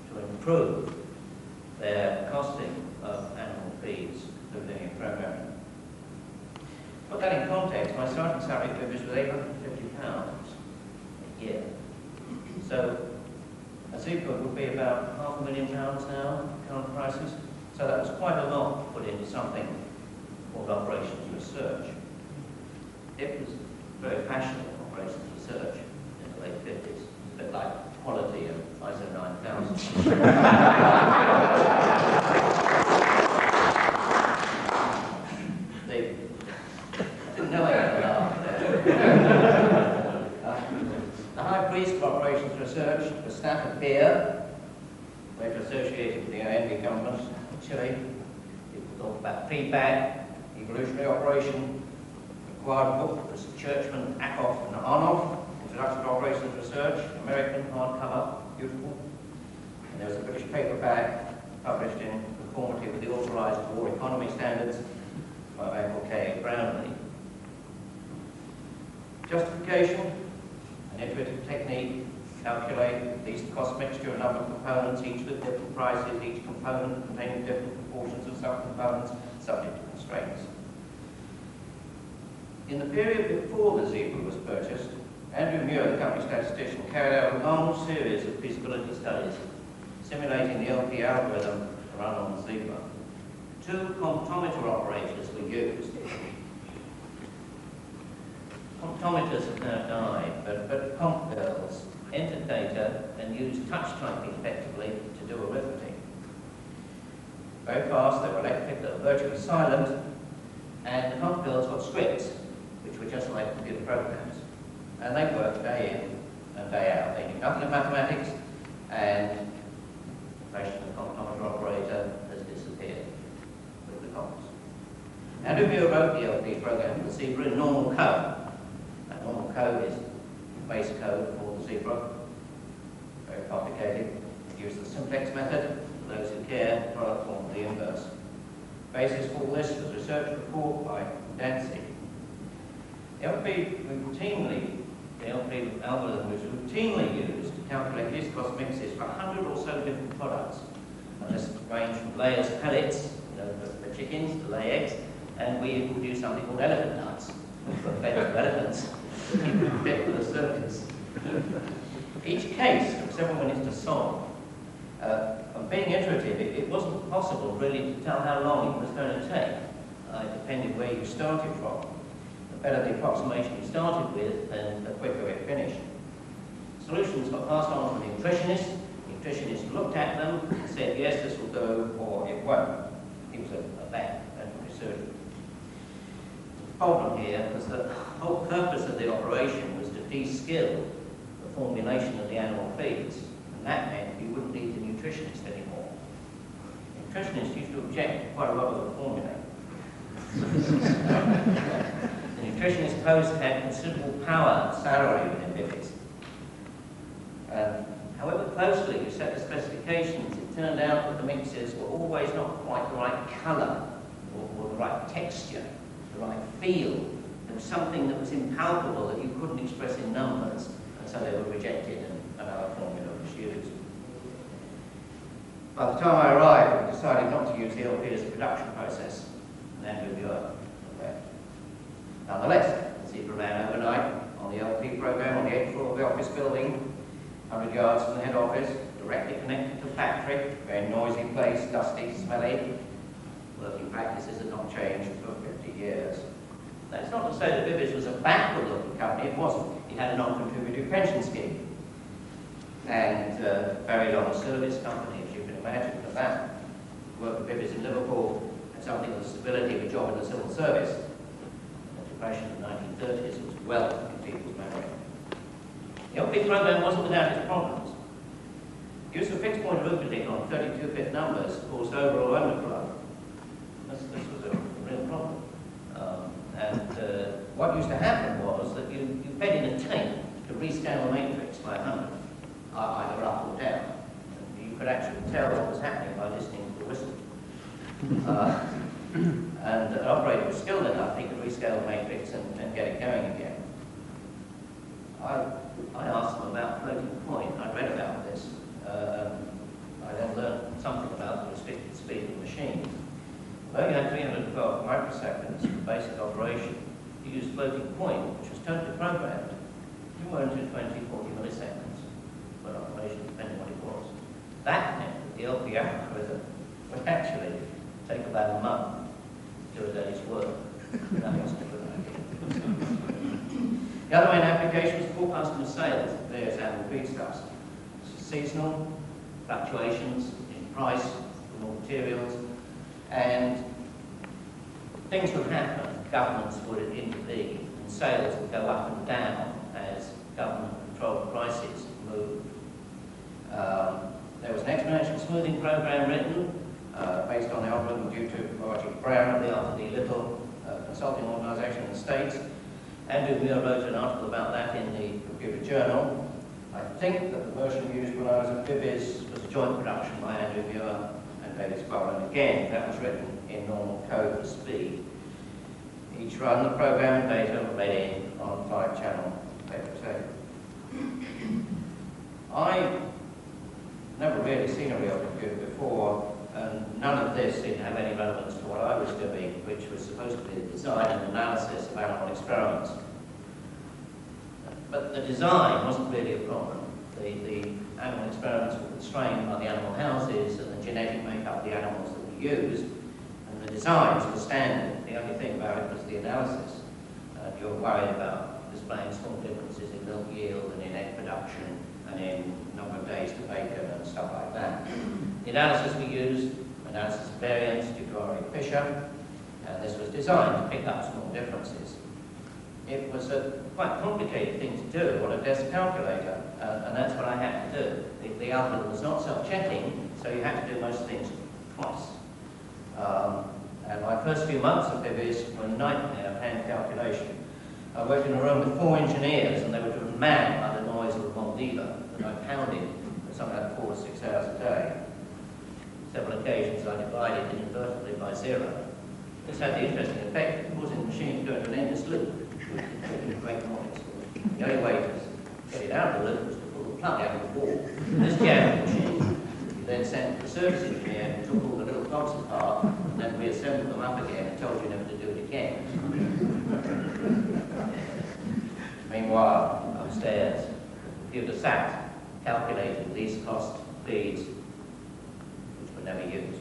to improve their costing of animal feeds through linear programming. To put that in context, my starting salary at Bibbies was £850 a year. So a Zebra would be about £500,000 now, current prices. So that was quite a lot put into something called operations research. It was very fashionable, operations research, in the late 50s. A bit like quality of ISO 9000. I didn't know I had a laugh there. The high priest of operations research was Stantec Zebra, later associated with the Allende government in Chile. People talk about feedback, evolutionary operation. Required book was Churchman, Ackoff, and Arnold. Introduction to Operations Research, American, hardcover, beautiful. And there was a British paperback published in conformity with the authorised war economy standards by Michael K. Brownlee. Justification, an iterative technique, calculate least cost mixture of number of components, each with different prices, each component containing different proportions of subcomponents, subject to constraints. In the period before the Zebra was purchased, Andrew Muir, the company statistician, carried out a long series of feasibility studies simulating the LP algorithm to run on the Zebra. 2 comptometer operators were used. Comptometers have now died, but comp girls entered data and used touch typing effectively to do arithmetic. Very fast, they were electric, they were virtually silent, and the comp girls got scripts, which were just like computer programs. And they worked day in and day out. They knew nothing of mathematics, and the professional comptometer operator has disappeared with the comps. Andrew Muir wrote the LP program for the Zebra in normal code. That normal code is base code for the Zebra. Very complicated. It used the simplex method. For those who care, product form the inverse. Basis for all this was a research report by Dancy. The LP algorithm was routinely used to calculate least cost mixes for 100 or so different products. And this ranged from layers of pellets, for chickens, to lay eggs, and we would do something called elephant nuts for fed to elephants to fit for the circus. Each case took several minutes to solve. And being iterative, it wasn't possible really to tell how long it was going to take. It depended where you started from. The better the approximation you started with, then the quicker it finished. Solutions got passed on to the nutritionist. The nutritionist looked at them and said, yes, this will go, or it won't. He was a veterinary surgeon. The problem here was that the whole purpose of the operation was to de-skill the formulation of the animal feeds. And that meant you wouldn't need the nutritionist anymore. The nutritionist used to object to quite a lot of the formula. The nutritionist post had considerable power and salary within Bibbies. However closely you set the specifications, it turned out that the mixes were always not quite the right colour, or the right texture, the right feel. There was something that was impalpable that you couldn't express in numbers, and so they were rejected and another formula was used. By the time I arrived, I decided not to use the LP as a production process, and Andrew Muir left. Nonetheless, the Zebra ran overnight on the LP program on the 8th floor of the office building, 100 yards from the head office, directly connected to the factory, very noisy place, dusty, smelly. Working practices had not changed for 50 years. That's not to say that Bibbies was a backward-looking company, it wasn't. It had a non-contributory pension scheme. And very long service company, as you can imagine, for that. Worked with Bibbies in Liverpool, had something of the stability of a job in the civil service. The depression of the 1930s was well in people's memory. The LP program wasn't without its problems. Use of fixed point arithmetic on 32-bit numbers caused over or underflow. This was a real problem. What used to happen was that you fed in a tape to rescale a matrix by 100, either up or down. You could actually tell what was happening by listening to the whistle. And an operator was skilled enough, he could rescale the matrix and get it going again. I asked them about floating point. I read about this. I then learned something about the restricted speed of the machine. Although you had 312 microseconds for basic operation, you used floating point, which was totally programmed. You were into 20, 40 milliseconds for operation, depending on what it was. That meant that the LP algorithm would actually take about a month to do a day's work. That wasn't a good idea. The other main application was forecasting of sales of various animal feedstuffs. Seasonal fluctuations in price for raw materials, and things would happen, governments would intervene, and sales would go up and down as government-controlled prices moved. There was an exponential smoothing program written based on the algorithm due to R.G. Brown, the R.D. Little consulting organisation in the States. Andrew Muir wrote an article about that in the Computer Journal. I think that the version used when I was at Bibbies was a joint production by Andrew Muir and David Sparrow, and again, that was written in normal code for speed. Each run, the program and data were read in on 5-channel paper tape. I never really seen a real computer before, and none of this seemed to have any relevance to what I was doing, which was supposed to be the design and analysis of animal experiments. But the design wasn't really a problem. The animal experiments were constrained by the animal houses and the genetic makeup of the animals that we used, and the designs were standard. The only thing about it was the analysis. You were worried about displaying small differences in milk yield and in egg production and in number of days to bacon and stuff like that. The analysis we used, analysis of variance due to R.A. Fisher, and this was designed to pick up small differences. It was a quite complicated thing to do on a desk calculator, and that's what I had to do. The algorithm was not self-checking, so you had to do most things twice. And my first few months of Bibbies were a nightmare of hand calculation. I worked in a room with 4 engineers, and they were driven mad by the noise of the Moldiva that I pounded for something like 4 to 6 hours a day. Several occasions I divided inadvertently by 0. This had the interesting effect of causing the machine to go into an endless loop, making great noise. The only way to get it out of the loop was to pull the plug out of the wall. This jammed the machine. You then sent the service engineer who took all the little cogs apart and then reassembled them up again and told you never to do it again. Meanwhile, upstairs, the computer sat calculating least cost feeds which were never used.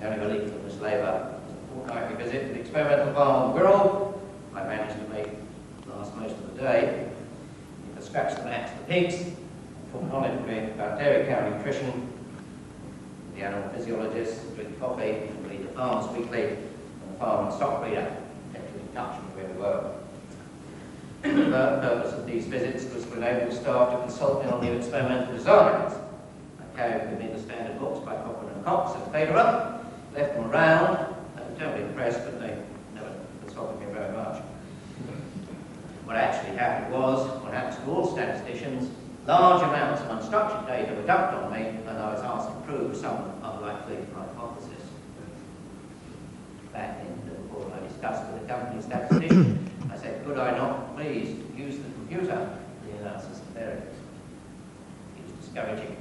The only relief from this labour was a fortnightly visit to the experimental farm on Wirral. I managed to make last most of the day. You could scratch the backs of the pigs, and talk knowledgeably about dairy cow nutrition. The animal physiologists drink coffee, read the Farmers Weekly, and the farm and stock breeder kept in touch with where we were. The purpose of these visits was to enable staff to consult me on new experimental designs. I carried with me the standard books by Cochrane and Cox and Federer, left them around. They were terribly impressed, but they never consulted me very much. What actually happened was, what happens to all statisticians, large amounts of unstructured data were dumped on me, and I was asked to prove some unlikely hypothesis. Back in Liverpool, I discussed with a company statistician. I said, could I not please use the computer for the analysis of variance? He was discouraging.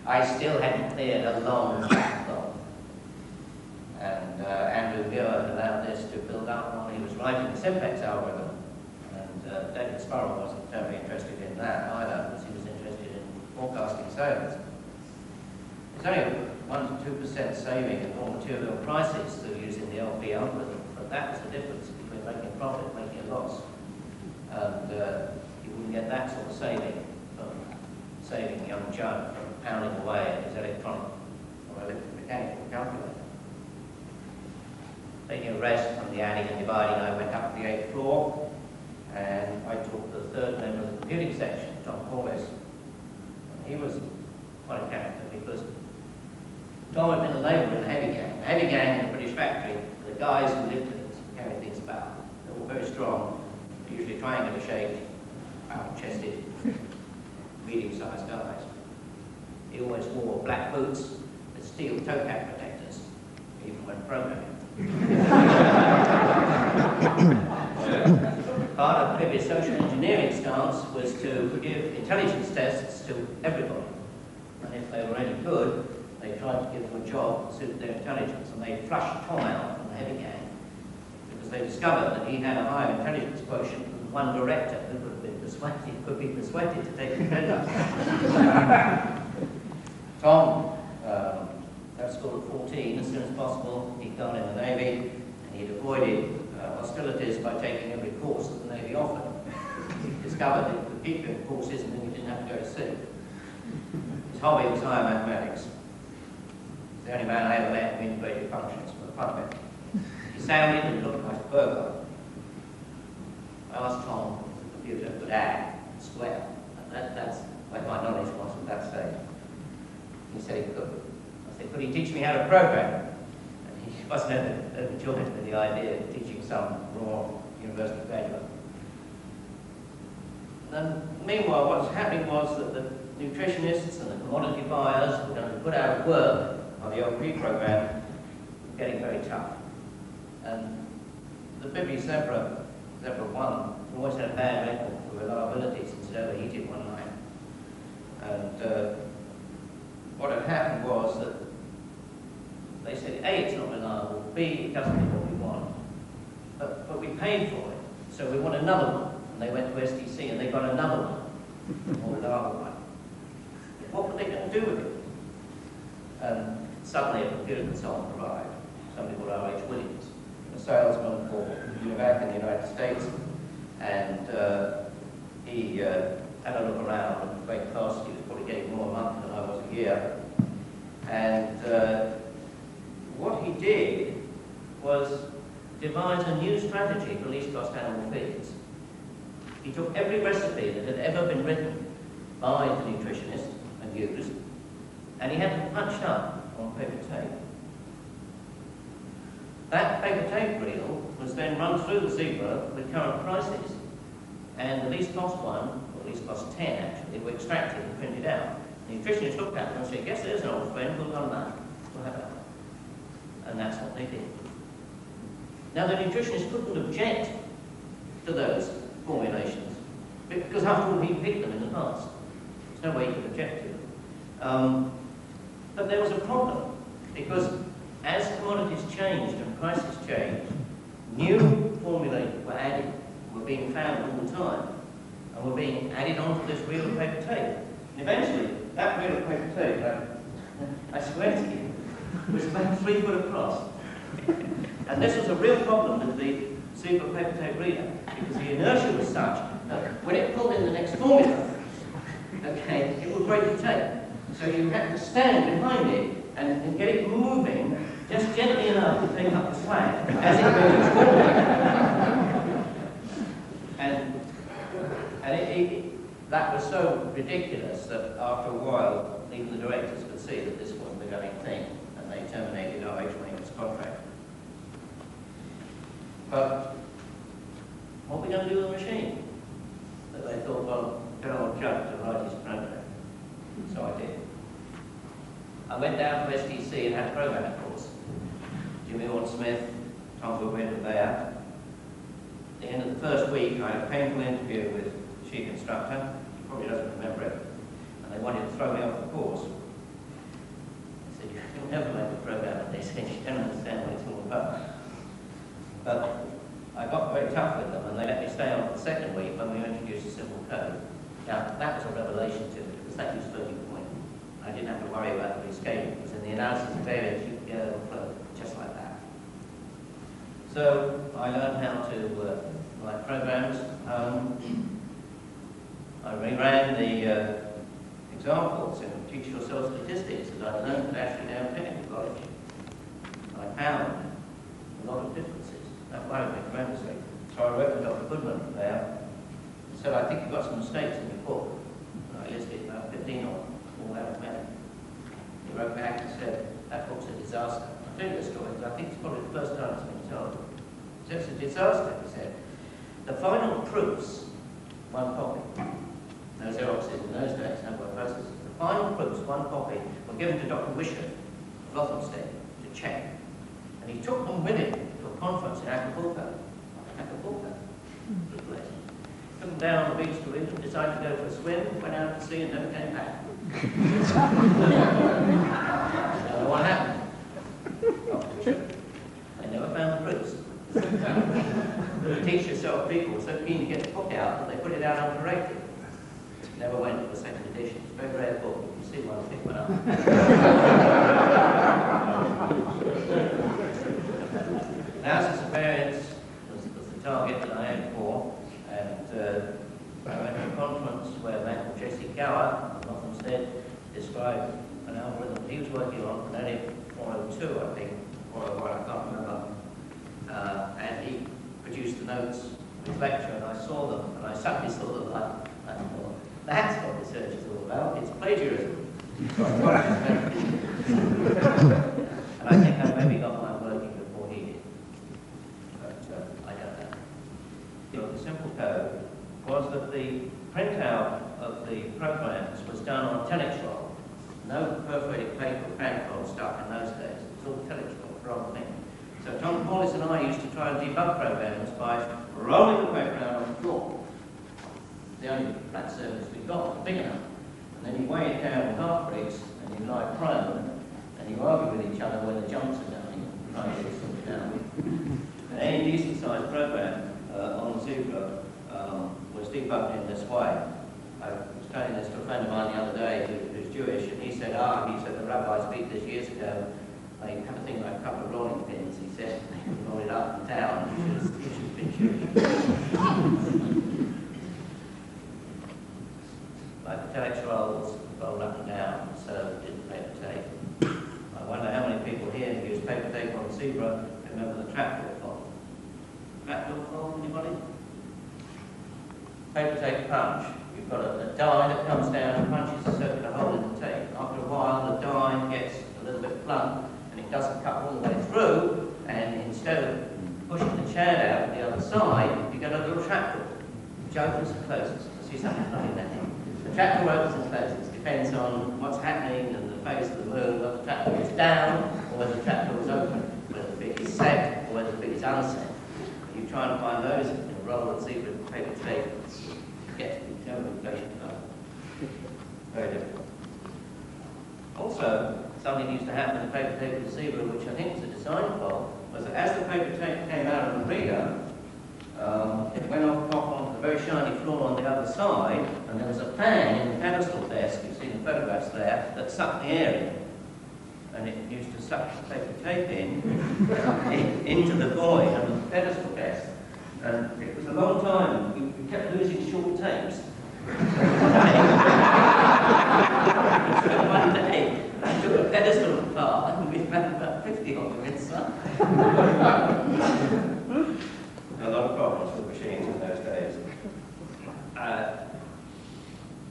I still hadn't cleared a long backlog. And Andrew Muir allowed this to build up while he was writing the Simpex algorithm. And David Sparrow wasn't terribly interested in that either, because he was interested in forecasting sales. It's only a 1 to 2% saving in raw material prices through using the LP algorithm, but that was the difference between making a profit and making a loss. And you wouldn't get that sort of saving from saving young Judd from pounding away at his electronic or electromechanical calculator. Taking a rest from the adding and dividing, I went up to the 8th floor, and I talked to the 3rd member of the computing section, Tom Corliss. He was quite a character because Tom had been a labourer in the heavy gang. The heavy gang in the British factory were the guys who lifted things, carried things about. They were all very strong, usually triangular shaped, round-chested, medium-sized guys. He always wore black boots with steel toe cap protectors, even when programming. Part of Bibbies' social engineering stance was to give intelligence tests to everybody. And if they were any good, they tried to give them a job that suited their intelligence. And they flushed Tom out from the heavy gang because they discovered that he had a higher intelligence quotient than one director who could be persuaded to take the credit. Tom, out of school at 14 as soon as possible. He'd gone in the Navy, and he'd avoided hostilities by taking every course that the Navy offered. He discovered that he could keep doing courses and then he didn't have to go to sea. His hobby was higher mathematics. He's the only man I ever met who integrated functions for the fun of it. He sounded and looked like a burglar. I asked Tom if the computer could add and square. That's where my knowledge was at that stage. He said he could. I said, could he teach me how to program? And he wasn't overjoyed with the idea of teaching some raw university graduate. And meanwhile, what was happening was that the nutritionists and the commodity buyers were going to put out of work on the OP program, getting very tough. And the Zebra 1 always had a bad record for reliability since it overheated one night. And what had happened was that they said, A, it's not reliable, B, it doesn't do what we want. But we paid for it, so we want another one. And they went to STC and they got another one, more reliable one. What were they going to do with it? And suddenly a computer consultant arrived, somebody called R.H. Williams, a salesman for UNIVAC in the United States, and he had a look around at great cost. He was probably getting more a month than I was a year. And what he did was devise a new strategy for least cost animal feeds. He took every recipe that had ever been written by the nutritionist and used, and he had them punched up on paper tape. That paper tape reel was then run through the Zebra with current prices, and the least cost one, or least cost 10 actually, were extracted and printed out. The nutritionist looked at them and said, yes, there's an old friend, we'll run that. We'll have that. And that's what they did. Now the nutritionist couldn't object to those formulations, because after all, he picked them in the past. There's no way he could object to them. But there was a problem, because as commodities changed and prices changed, new formulae were added, were being found all the time, and were being added onto this reel of paper tape. And eventually, that reel of paper tape, I swear to you, was about 3 foot across. And this was a real problem with the Zebra paper tape reader, because the inertia was such that when it pulled in the next formula, okay, it would break the tape. So you had to stand behind it and get it moving just gently enough to pick up the slack as it moves forward. And that was so ridiculous that after a while, even the directors could see that this wasn't the going thing, and they terminated R.H. Williams' contract. But what are we going to do with the machine? But they thought, well, get old Judd to write his program. So I did. I went down to STC and had a programming course. Jimmy Orton-Smith, Tom Goodwin were there. At the end of the first week, I had a painful interview with the chief instructor. He probably doesn't remember it. And they wanted to throw me off the course. I said, you'll never make a program at this, and you don't understand what it's all about. But I got very tough with them, and they let me stay on for the second week when we introduced a simple code. Now, that was a revelation to me, because that used 30 point. I didn't have to worry about the rescaling, because in the analysis of variance, you could get a flow just like that. So I learned how to write programs. I reran the examples in Teach Yourself Statistics that I learned at Ashley Down Technical College. I found a lot of differences. That worried me tremendously. So I wrote to Dr. Goodman there and said, I think you've got some mistakes in your book. And I listed about 15 of them, all arithmetic. He wrote back and said, that book's a disaster. I'll tell you the story, because I think it's probably the first time it's been told. He said, it's a disaster, he said. The final proofs, one copy. No Xeroxes in those days, no processes. The final proofs, one copy, were given to Dr. Wishart of Rothamsted to check. And he took them with him to a conference in Acapulco. Good place. Took them down on the beach to read them, decided to go for a swim, went out to sea and never came back. I don't know what happened. Dr. Wishart. They never found the proofs. The Teach Yourself people were so keen to get the book out that they put it out uncorrected. Never went to the second edition. It's a very rare book. You can see one, pick one up. 2, I think, or I can't remember. And he produced the notes of his lecture, and I saw them, and I suddenly saw them up, and I thought, that's what research is all about, it's plagiarism. And I think I maybe got mine working before he did, but I don't know. You know, the simple code was that the printout of the programs was done on telex roll. No perforated paper crank roll stuff in those days. It was all telex roll for all thing. So Tom Paulis and I used to try and debug programs by rolling the paper out on the floor. The only flat surface we got was big enough. And then you weigh it down with half bricks, and you lie prone, and you argue with each other when the jumps are going, trying to get something down. And any decent sized program on Zebra was debugged in this way. I was telling this to a friend of mine the other day who's Jewish, and he said, the rabbis beat this years ago. They have a thing like a couple of rolling pins, he said, they can roll it up and down, which is a bit Jewish. Like the telex rolls rolled up and down, so it didn't paper tape. I wonder how many people here who use paper tape on Zebra remember the trapdoor fault. Trapdoor fault, anybody? Paper tape punch. You've got a die that comes down and punches a circular hole in the tape. After a while, the die gets a little bit blunt and it doesn't cut all the way through, and instead of pushing the chad out the other side, you get a little trapdoor which opens and closes. I see something funny there. The trapdoor opens and closes, depends on what's happening and the phase of the moon, whether the trapdoor is down or whether the trapdoor is open, whether the bit is set or whether the bit is unset. You try and find those in a roll of Zebra paper tape, get to be terrible inflation. Very difficult. Also, something used to happen in paper tape with Zebra, which I think was a design fault, was that as the paper tape came out of the reader, it went off onto the very shiny floor on the other side, and there was a fan in the pedestal desk, you've seen the photographs there, that sucked the air in. And it used to suck the paper tape into the void of the pedestal desk. And it was a long time, we kept losing short tapes. One day, I took a pedestal apart, and we found about 50 of them inside. A lot of problems with machines in those days.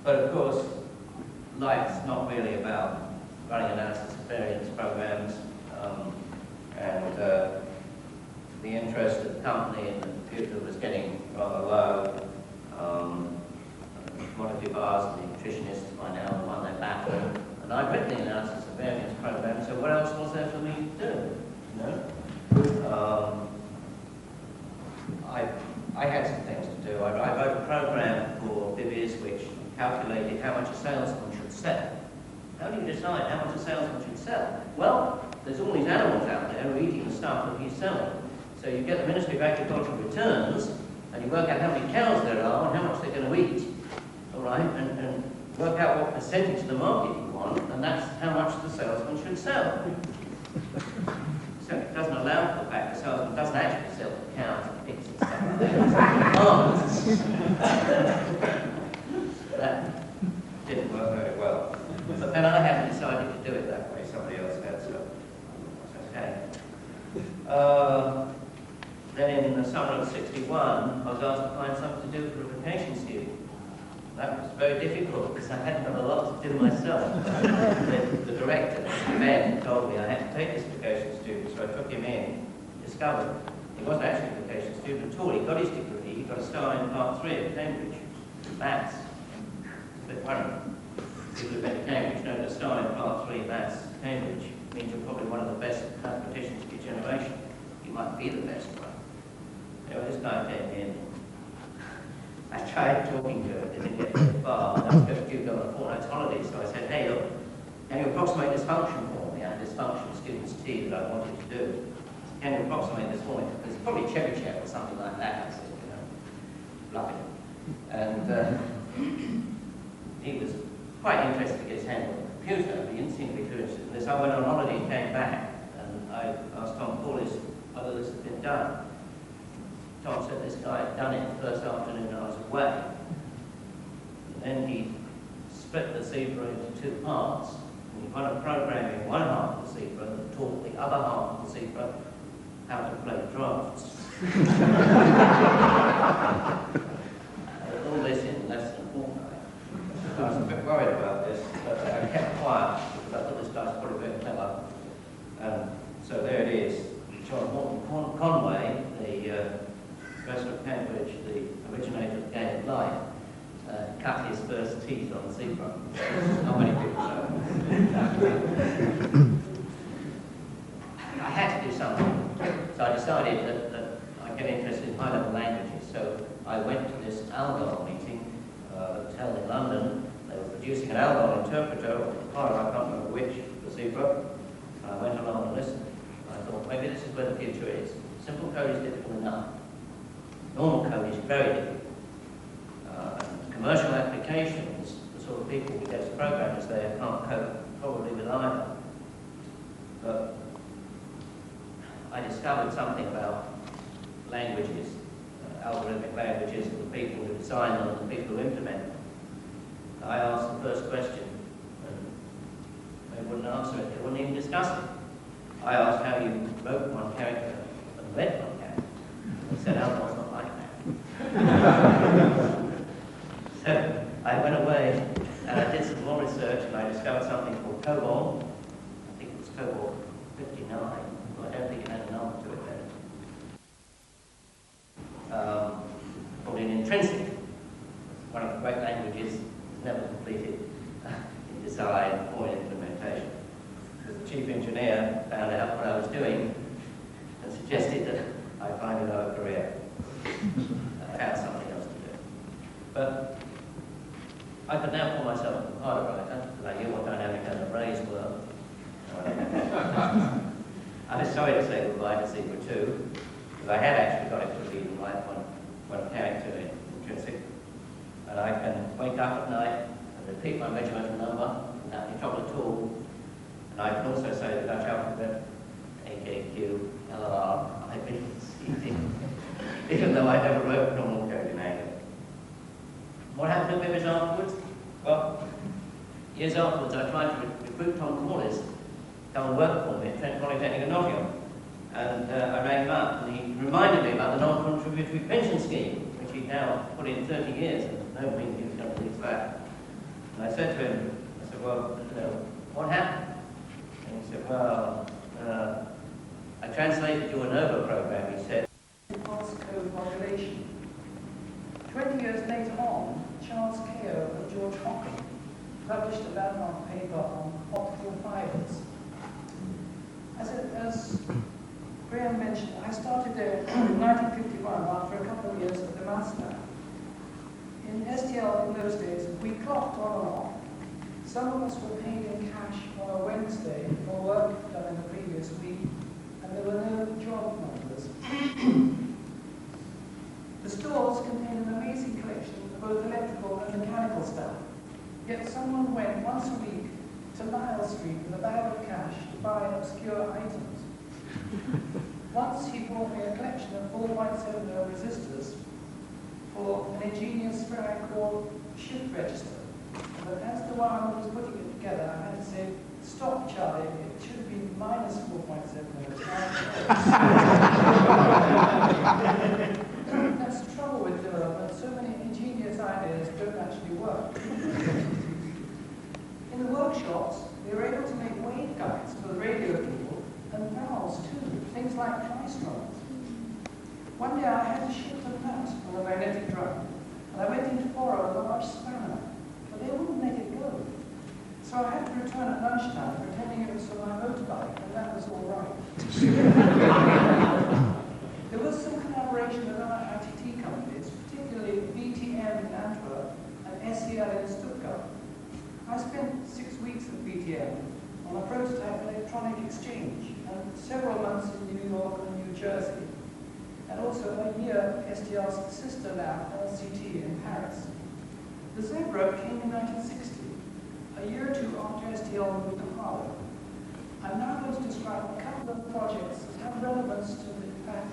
But of course, life's not really about running analysis of variance programs, and the interest of the company in the computer was getting rather low. Commodity bars and the nutritionists by now won their battle, and I'd written the analysis of variance program, so what else was there for me to do? You know? I had some things to do. I wrote a program for Vivies which calculated how much a salesman should sell. How do you decide how much a salesman should sell? Well, there's all these animals out there who are eating the stuff that he's selling. So you get the Ministry of Agriculture returns, and you work out how many cows there are and how much they're going to eat. All right, and work out what percentage of the market you want, and that's how much the salesman should sell. So it doesn't allow for the fact the salesman doesn't actually sell the cows and pigs and stuff like that. That didn't work very well. But then I hadn't decided to do it that way, somebody else had, so that's okay. Then in the summer of '61, I was asked to find something to do for a vacation student. That was very difficult because I hadn't got a lot to do myself. The director, Ben, told me I had to take this vacation student, so I took him in. Discovered he wasn't actually a vacation student at all. He got his degree, he got a star in Part 3 at Cambridge, maths. It's a bit worrying. People who've been to Cambridge know that a star in Part 3 maths at Cambridge means you're probably one of the best mathematicians of your generation. You might be the best one. Anyway, this guy came in. I tried talking to him, didn't get very far, and I was due to go on a fortnight's holiday, so I said, hey, look, can you approximate this function for me? I had this function student's T that I wanted to do. Can you approximate this for me? It's probably Chebyshev or something like that, I said, you know, bluffing. And he was quite interested to get his hand on the computer, but he didn't seem to be too interested in this. I went on holiday and came back, and I asked Tom Paulis whether this had been done. Tom said this guy had done it the first afternoon I was away. And then he split the Zebra into two parts, and he one of programming one half of the zebra that taught the other half of the zebra how to play drafts. All this in less than a fortnight. I was a bit worried about this, but I kept quiet because I thought this guy's probably very clever. So there it is. John Horton Conway, the professor of Cambridge, the originator of the game of life, cut his first teeth on a zebra. Not many people know. I had to do something. So I decided that I get interested in high-level languages. So I went to this ALGOL meeting that was held in London. They were producing an ALGOL interpreter, part of I can't remember which, for Zebra. I went along and listened. I thought, maybe this is where the future is. Simple code is difficult enough. Normal code is very difficult. Commercial applications, the sort of people who get programmers there can't cope probably with either. But I discovered something about languages, algorithmic languages, and the people who design them and the people who implement them. I asked the first question, and they wouldn't answer it, they wouldn't even discuss it. I asked how you wrote one character and read one character. They said, oh, no, it's not like that. So I went away and I did some more research and I discovered something called COBOL. I think it was COBOL 59. I don't think it had a number to it then. Called an intrinsic. One of the great languages never completed in design or in implementation. Because the chief engineer found out what I was doing and suggested that I find another career. I found something else to do. But I could now call myself a compiler writer because I knew what dynamic and arrays were. I was sorry to say goodbye to Zebra 2, because I had actually got it to read and write one character in intrinsic. And I can wake up at night and repeat my regimental number without any trouble at all. And I can also say the Dutch alphabet, A, K, Q, L, R, I, B, C, D, even though I never wrote normal code in anger. What happened to Vivis afterwards? Well, years afterwards I tried to recruit Tom Corliss to come and work for me at Trent Polytechnic in Nottingham. And I rang him up and he reminded me about the non-contributory pension scheme, which he'd now put in 30 years and nobody knew he was going to leave that. And I said to him, I said, well, what happened? And he said, well, I translated your ANOVA program, he said. Code modulation. 20 years later on, Charles Keogh and George Hockham published a landmark paper on optical fibers. As Graham mentioned, I started there in 1951 after a couple of years at the Maths Lab. In STL in those days, we clocked on and off. Some of us were paid in cash on a Wednesday for work done in the previous week, and there were no job numbers. The stores contained an amazing collection of both electrical and mechanical stuff. Yet someone went once a week to Lyle Street with a bag of cash to buy obscure items. Once he brought me a collection of 4.70 resistors for an ingenious spray called shift register. But as the one was putting it together, I had to say, stop, Charlie, it should have been minus 4.70. That's the trouble with development. So many ingenious ideas don't actually work. In the workshops, they were able to make waveguides for the radio people and valves too, things like tristrons. One day I had to shift a nut on a magnetic drum, and I went in to borrow a large spanner, but they wouldn't let it go. So I had to return at lunchtime, pretending it was for my motorbike, and that was all right. There was some collaboration with other ITT companies, particularly BTM in Antwerp and SEL in Stuttgart. I spent 6 weeks at BTM on a prototype electronic exchange, and several months in New York and New Jersey, and also a year at STL's sister lab, LCT, in Paris. The Zebra came in 1960, a year or two after STL moved to Harvard. I'm now going to describe a couple of projects that have relevance to the fact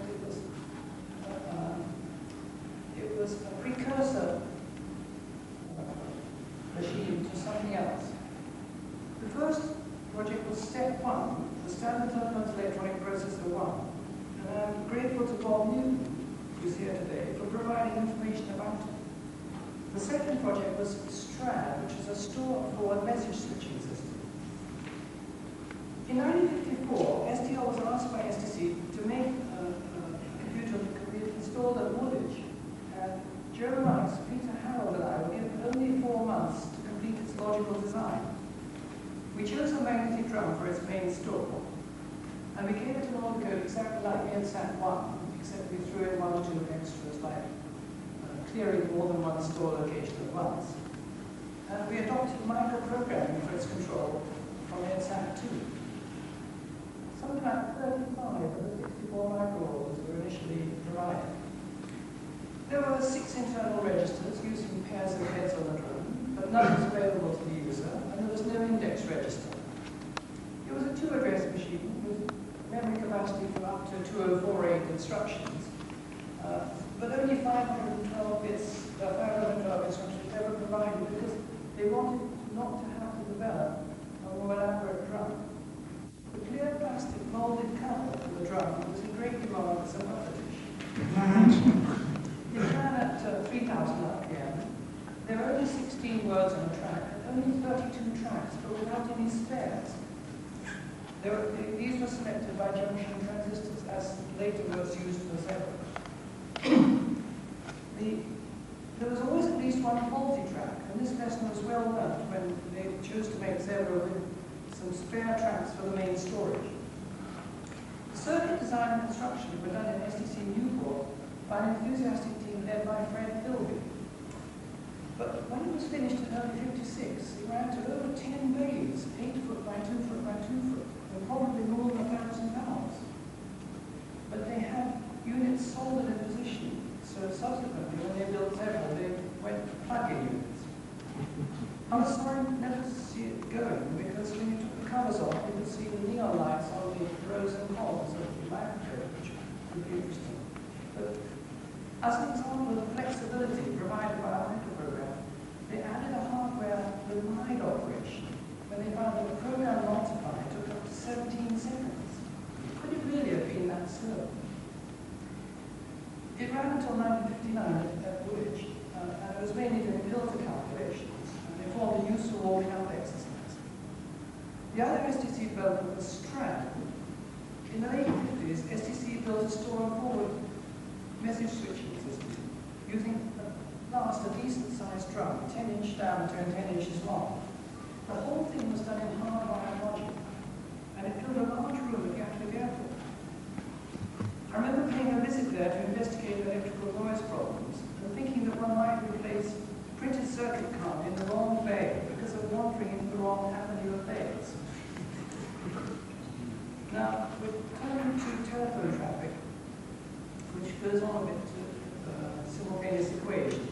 it was a precursor machine to something else. The first Standard Fundamental Electronic Processor 1. And I'm grateful to Bob Newton, who's here today, for providing information about it. The second project was STRAD, which is a store-forward message switching system. In 1954, STL was asked by STC to make a computer that could be installed at Woolwich. And Joe Rice, Peter Harold, and I were given only 4 months to complete its logical design. We chose a magnetic drum for its main store, and we gave it an old code exactly like the NSAT 1, except we threw in 1 or 2 extras like clearing more than one store location at once. And we adopted microprogramming for its control from NSAT 2. Something like 35 of the 64 microorders were initially provided. There were 6 internal registers using pairs of heads on the drum, but none was available to the user, and there was no index register. It was a 2-address machine with memory capacity for up to 2048 instructions, but only 512 bits instructions were ever provided because they wanted not to have to develop a more elaborate drum. The clear plastic molded cover for the drum was in great demand for some other dish. It ran at 3,000 RPM. There were only 16 words on the track, and only 32 tracks, but without any spares. These were selected by junction transistors, as later was used for Zebra. There was always at least one faulty track, and this lesson was well learned when they chose to make Zebra with some spare tracks for the main storage. The circuit design and construction were done in STC Newport by an enthusiastic team led by Fred Philby. But when it was finished in early '56, it ran to over 10 bays, 8 foot by 2 foot by 2 foot, and probably more than 1,000 pounds. But they had units soldered in position, so subsequently when they built Zebra, they went plug-in units. I was sorry never to see it going, because when you took the covers off, you could see the neon lights on the rows and columns of the microphone, which would be interesting. But as an example of the flexibility provided by our microprogram, they added a hardware denied operation when they found that the program multiply took up to 17 seconds. Could it really have been that slow? It ran until 1959 at Woolwich, and it was mainly doing filter calculations, and they formed a useful warming-up exercise. The other STC development was STRAD. In the late 50s, STC built a store-and-forward message switching system using a decent-sized drum, 10-inch diameter and 10 inches long. The whole thing was done in hardwired logic, and it filled a large room at Gatwick Airport. I remember paying a visit there to investigate electrical noise problems and thinking that one might replace a printed circuit card in the wrong bay because of wandering into the wrong avenue of bays. Now, we're turning to telephone traffic, which goes on a bit to simultaneous equations.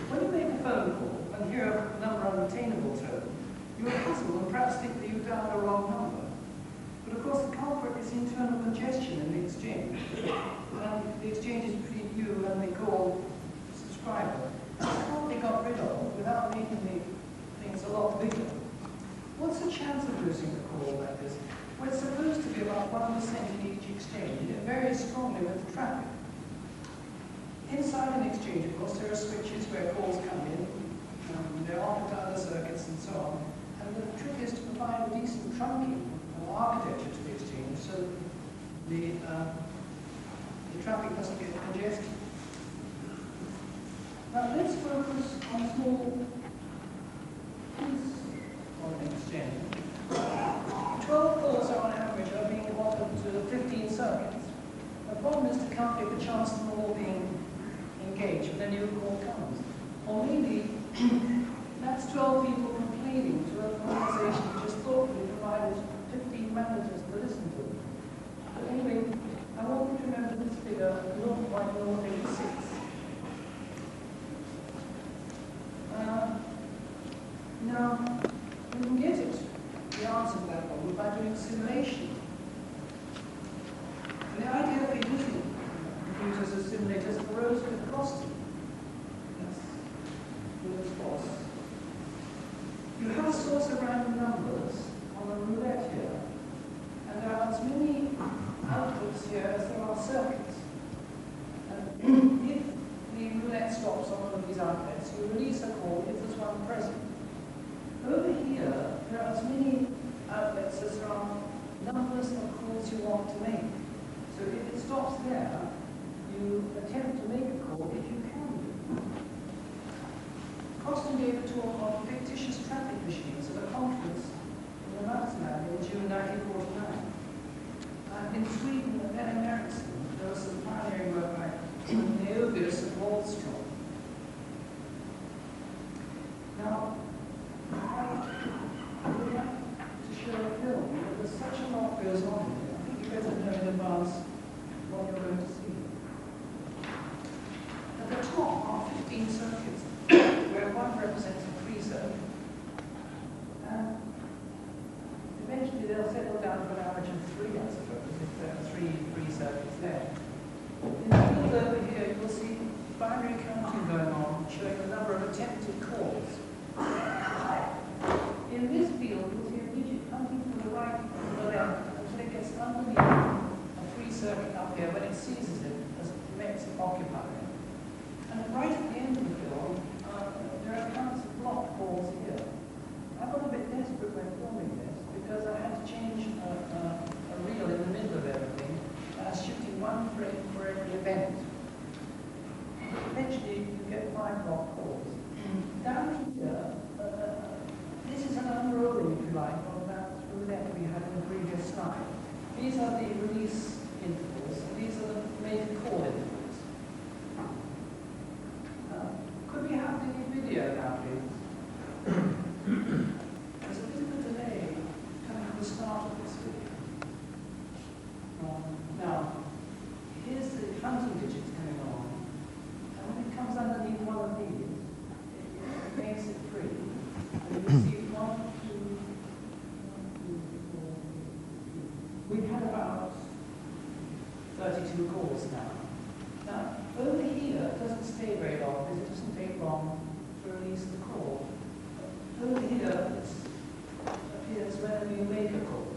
When you make a phone call and hear a number unattainable tone, you're puzzled and perhaps think that you dialed the wrong number. But of course the culprit is internal congestion in the exchange. And the exchange is between you and the call subscriber. It can't be got rid of without making the things a lot bigger. What's the chance of losing a call like this? Well, it's supposed to be about 1% in each exchange, and it varies strongly with the traffic. Inside an exchange, of course, there are switches where calls come in, they're offered to other circuits and so on. And the trick is to provide a decent trunking or architecture to the exchange so that the traffic doesn't get congested. Now let's focus on a small piece of an exchange. 12 calls on average are being offered to 15 circuits. The problem is to calculate the chance of them all being engaged when a new call comes. Or maybe that's 12 people complaining to an organization which has thoughtfully provided 15 managers to listen to them. But anyway, I want you to remember this figure, 0.086. Now, we can get it, the answer to that problem, by doing simulation. And the idea for using computers as simulators arose with Croston. That's Judd's boss. You have a source of random circuits. If the roulette stops on one of these outlets, you release a call if there's one present. Over here, there are as many outlets as there are numbers of calls you want to make. So if it stops there, you attempt to make a call if you can do. Costin gave a talk on fictitious traffic machines at a conference in the Matsland in June 1949. In Sweden and then in Ericsson, there was some pioneering work by Neobius and Wallstrom. Now, I would like to show a film, but there's such a lot goes on here. I think you better know in advance what you're going to see. At the top are 15 circuits, where one represents a free circuit. And eventually they'll settle down to an average of 3, I suppose, if there are 3 free circuits there. In the field over here, you'll see binary counting going on, showing the number of attempted calls. In this field, you'll see a digit counting from the right to the left until it gets underneath a free circuit up here when it seizes it as it makes it occupy it. And right at the end of the film, there are counts of blocked calls here. I got a bit desperate when filming this because I had to change a reel in the middle of everything. Shifting one frame for every event. Eventually, you get 5 block calls. Down here, this is an unrolling, if you like, of that roulette we had in the previous slide. These are the release intervals, and these are the make call intervals. Could we have the video now, please? There's a bit of a delay coming to the start of this video. Now, here's the counting digits coming on, and when it comes underneath one of these, it makes it free. And you see 1, 2, 3, 4, 5. We've had about 32 calls now. Now, over here, it doesn't stay very long because it doesn't take long to release the call. Over here, it appears whenever you make a call.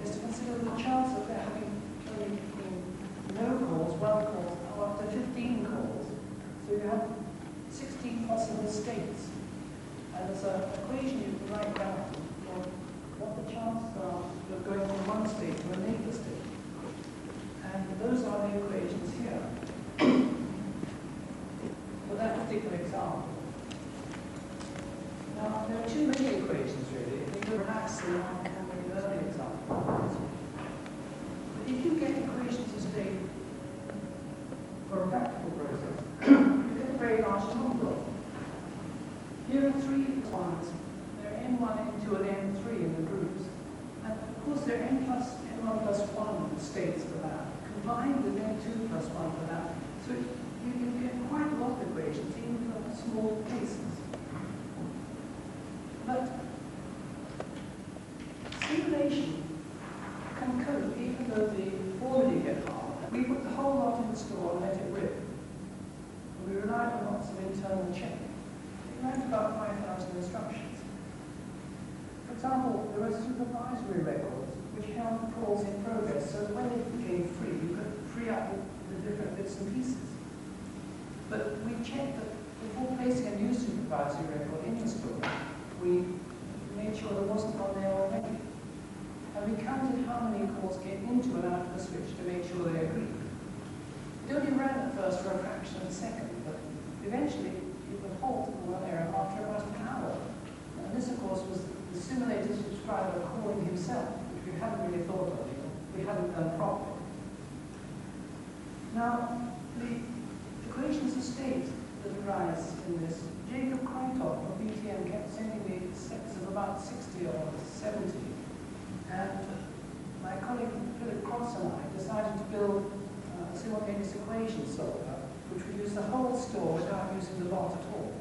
Is to consider the chance of there having only no calls, 1 call, or up to 15 calls. So you have 16 possible states. And there's an equation you can write down for what the chances are of going from one state to a neighbor state. And those are the equations here. For that particular example. Now, there are too many equations really. If you relax the one from the earlier example. But if you get equations of state for a practical process, you get a very large number of them. Here are 3 ones. There are n1, n2, and n3 in the groups. And of course, there are n1 plus 1 states for that, combined with n2 plus 1 for that. So you can get quite a lot of equations, even for small cases. But simulation can cope even though the formulae get hard. We put the whole lot in the store and let it rip. And we relied on lots of internal checking. It ran about 5,000 instructions. For example, there were supervisory records which held calls in progress so that when they became free, you could free up the different bits and pieces. But we checked that before placing a new supervisory record in the store, we made sure there wasn't one there already. And we counted how many calls came into and out of the switch to make sure they agreed. It only ran at first for a fraction of a second, but eventually it would halt in one error after about an hour. And this, of course, was the simulator subscriber calling himself, which we hadn't really thought of, we hadn't done properly. Now, the equations of state that arise in this, Jacob Quaitop from BTM kept sending me sets of about 60 or 70. And my colleague Philip Cross and I decided to build a simultaneous equation solver, which would use the whole store without using the lot at all.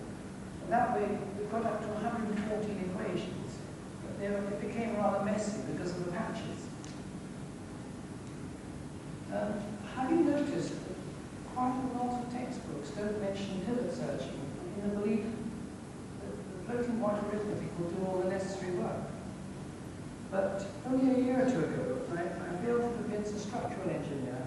And that way, we got up to 114 equations. But it became rather messy because of the patches. Have you noticed that quite a lot of textbooks don't mention pivot searching in the belief that the floating point arithmetic will do all the necessary work? But only a year or two ago, I failed to convince a structural engineer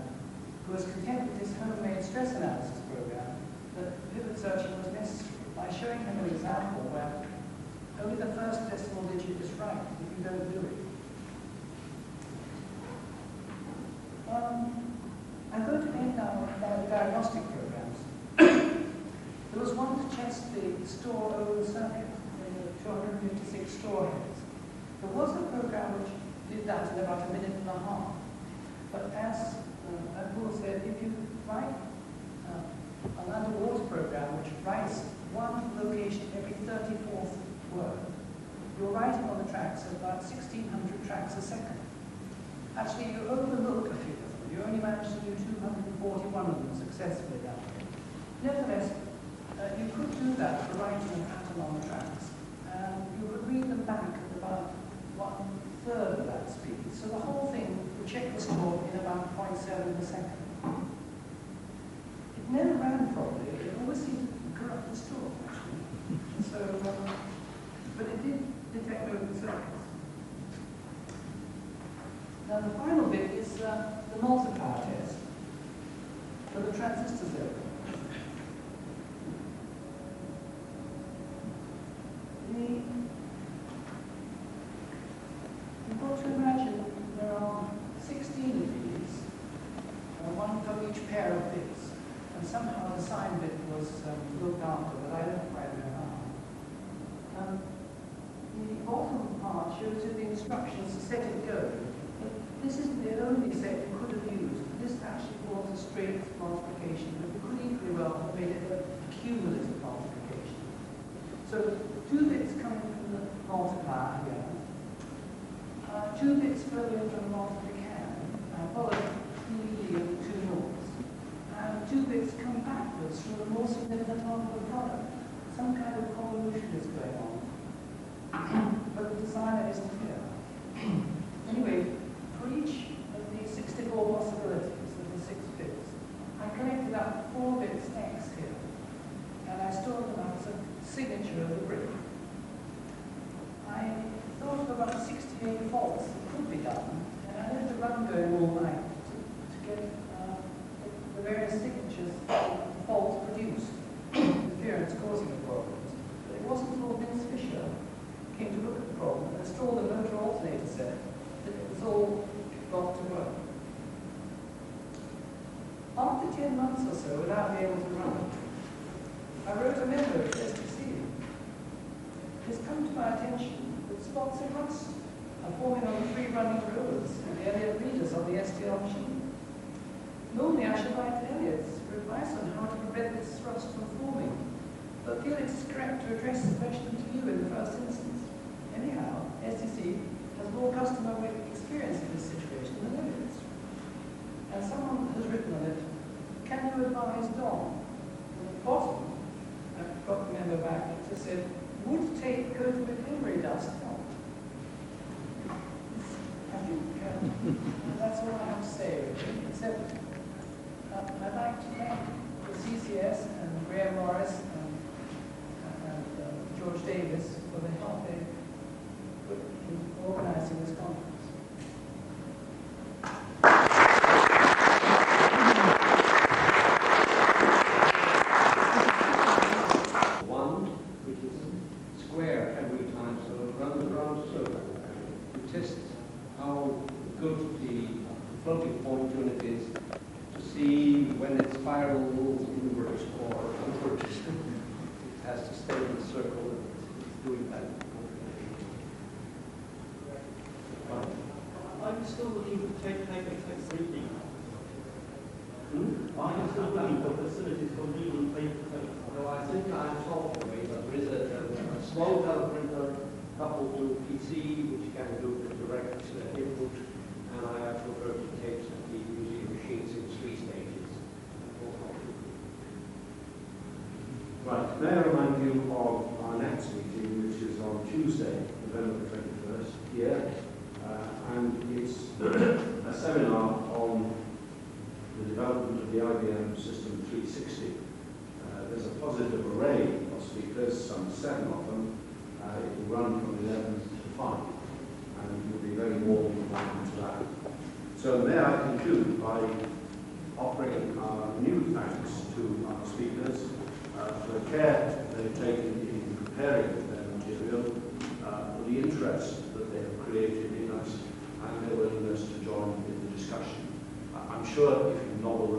who was content with his homemade stress analysis program that pivot searching was necessary by showing him an example where only the first decimal digit is right if you don't do it. I'm going to end now on the diagnostic programs. There was one to test the store over the circuit, the 256 store heads. There was a program which did that in about a minute and a half. But as Poel said, if you write an underwater program which writes one location every 34th word, you're writing on the tracks at about 1,600 tracks a second. Actually, you overlook a few of them. You only managed to do 241 of them successfully that way. Nevertheless, you could do that for writing a pattern on the tracks, and you could read them back at about 1/3 of that speed. So the whole thing would check the score in about 0.7 of a second. It never ran properly. It always seemed to corrupt the store, actually. So, but it did detect moving circuits. Now the final bit is the multiplier test for the transistor zebra. You've got to imagine there are 16 of these, one for each pair of bits, and somehow the sign bit was looked after, but I don't quite know how. The bottom part shows you the instructions to set it going. But this isn't the only set you could have used. This actually was a straight multiplication, but you could equally well have made it a cumulative multiplication. So 2 bits coming from the multiplier here, 2 bits further in from the multiplication, followed PED of 2 noughts, and 2 bits come backwards from the more significant part of the product. Some kind of convolution is going on, but the designer isn't here. Anyway, for each of the 64 possibilities of the 6 bits, I collected up 4 bits X here, and I stored them as a signature of the brick. I thought of about 68 faults that could be done, and I left a run going all night to get the various signatures of the faults produced, interference causing the problems. But it wasn't until Vince Fisher came to look at the problem and installed a motor alternator set that it was all got to work. After 10 months or so, without being able to run, I wrote a memo to STC. It's come to my attention that spots of rust are forming on the 3 running rollers and the Elliott readers on the STL machine. Normally I should write to Elliott's for advice on how to prevent this rust from forming, but I feel it is correct to address the question to you in the first instance. Anyhow, STC has more customer experience in this situation than Elliott's. And someone has written on it, can you advise Don? At the bottom, I've got the memo back, it just said, would tape coated with emery dust help? I think that's all I have to say, really, except I'd like to thank the CCS and Graham Morris and George Davis for the help they put in organising this conference. Floating point unit is to see when it spirals inwards or upwards. It has to stay in the circle and it's doing that. Are you still looking to take paper text 3D? Are you still looking for facilities for reading paper text? No, I think I'm told for me, but there is a small tel printer coupled to PC which can do the direct input. And I have preferred to take the using machines in 3 stages. Right, may I remind you of our next meeting, which is on Tuesday, November 21st, here, and it's a seminar on the development of the IBM System 360. There's a positive array of speakers, some 7 of them. It will run from 11 to 5. And you'll be very warm welcome to that. may I conclude by offering our new thanks to our speakers for the care they've taken in preparing their material, for the interest that they have created in us, and their willingness to join in the discussion. I'm sure if you novel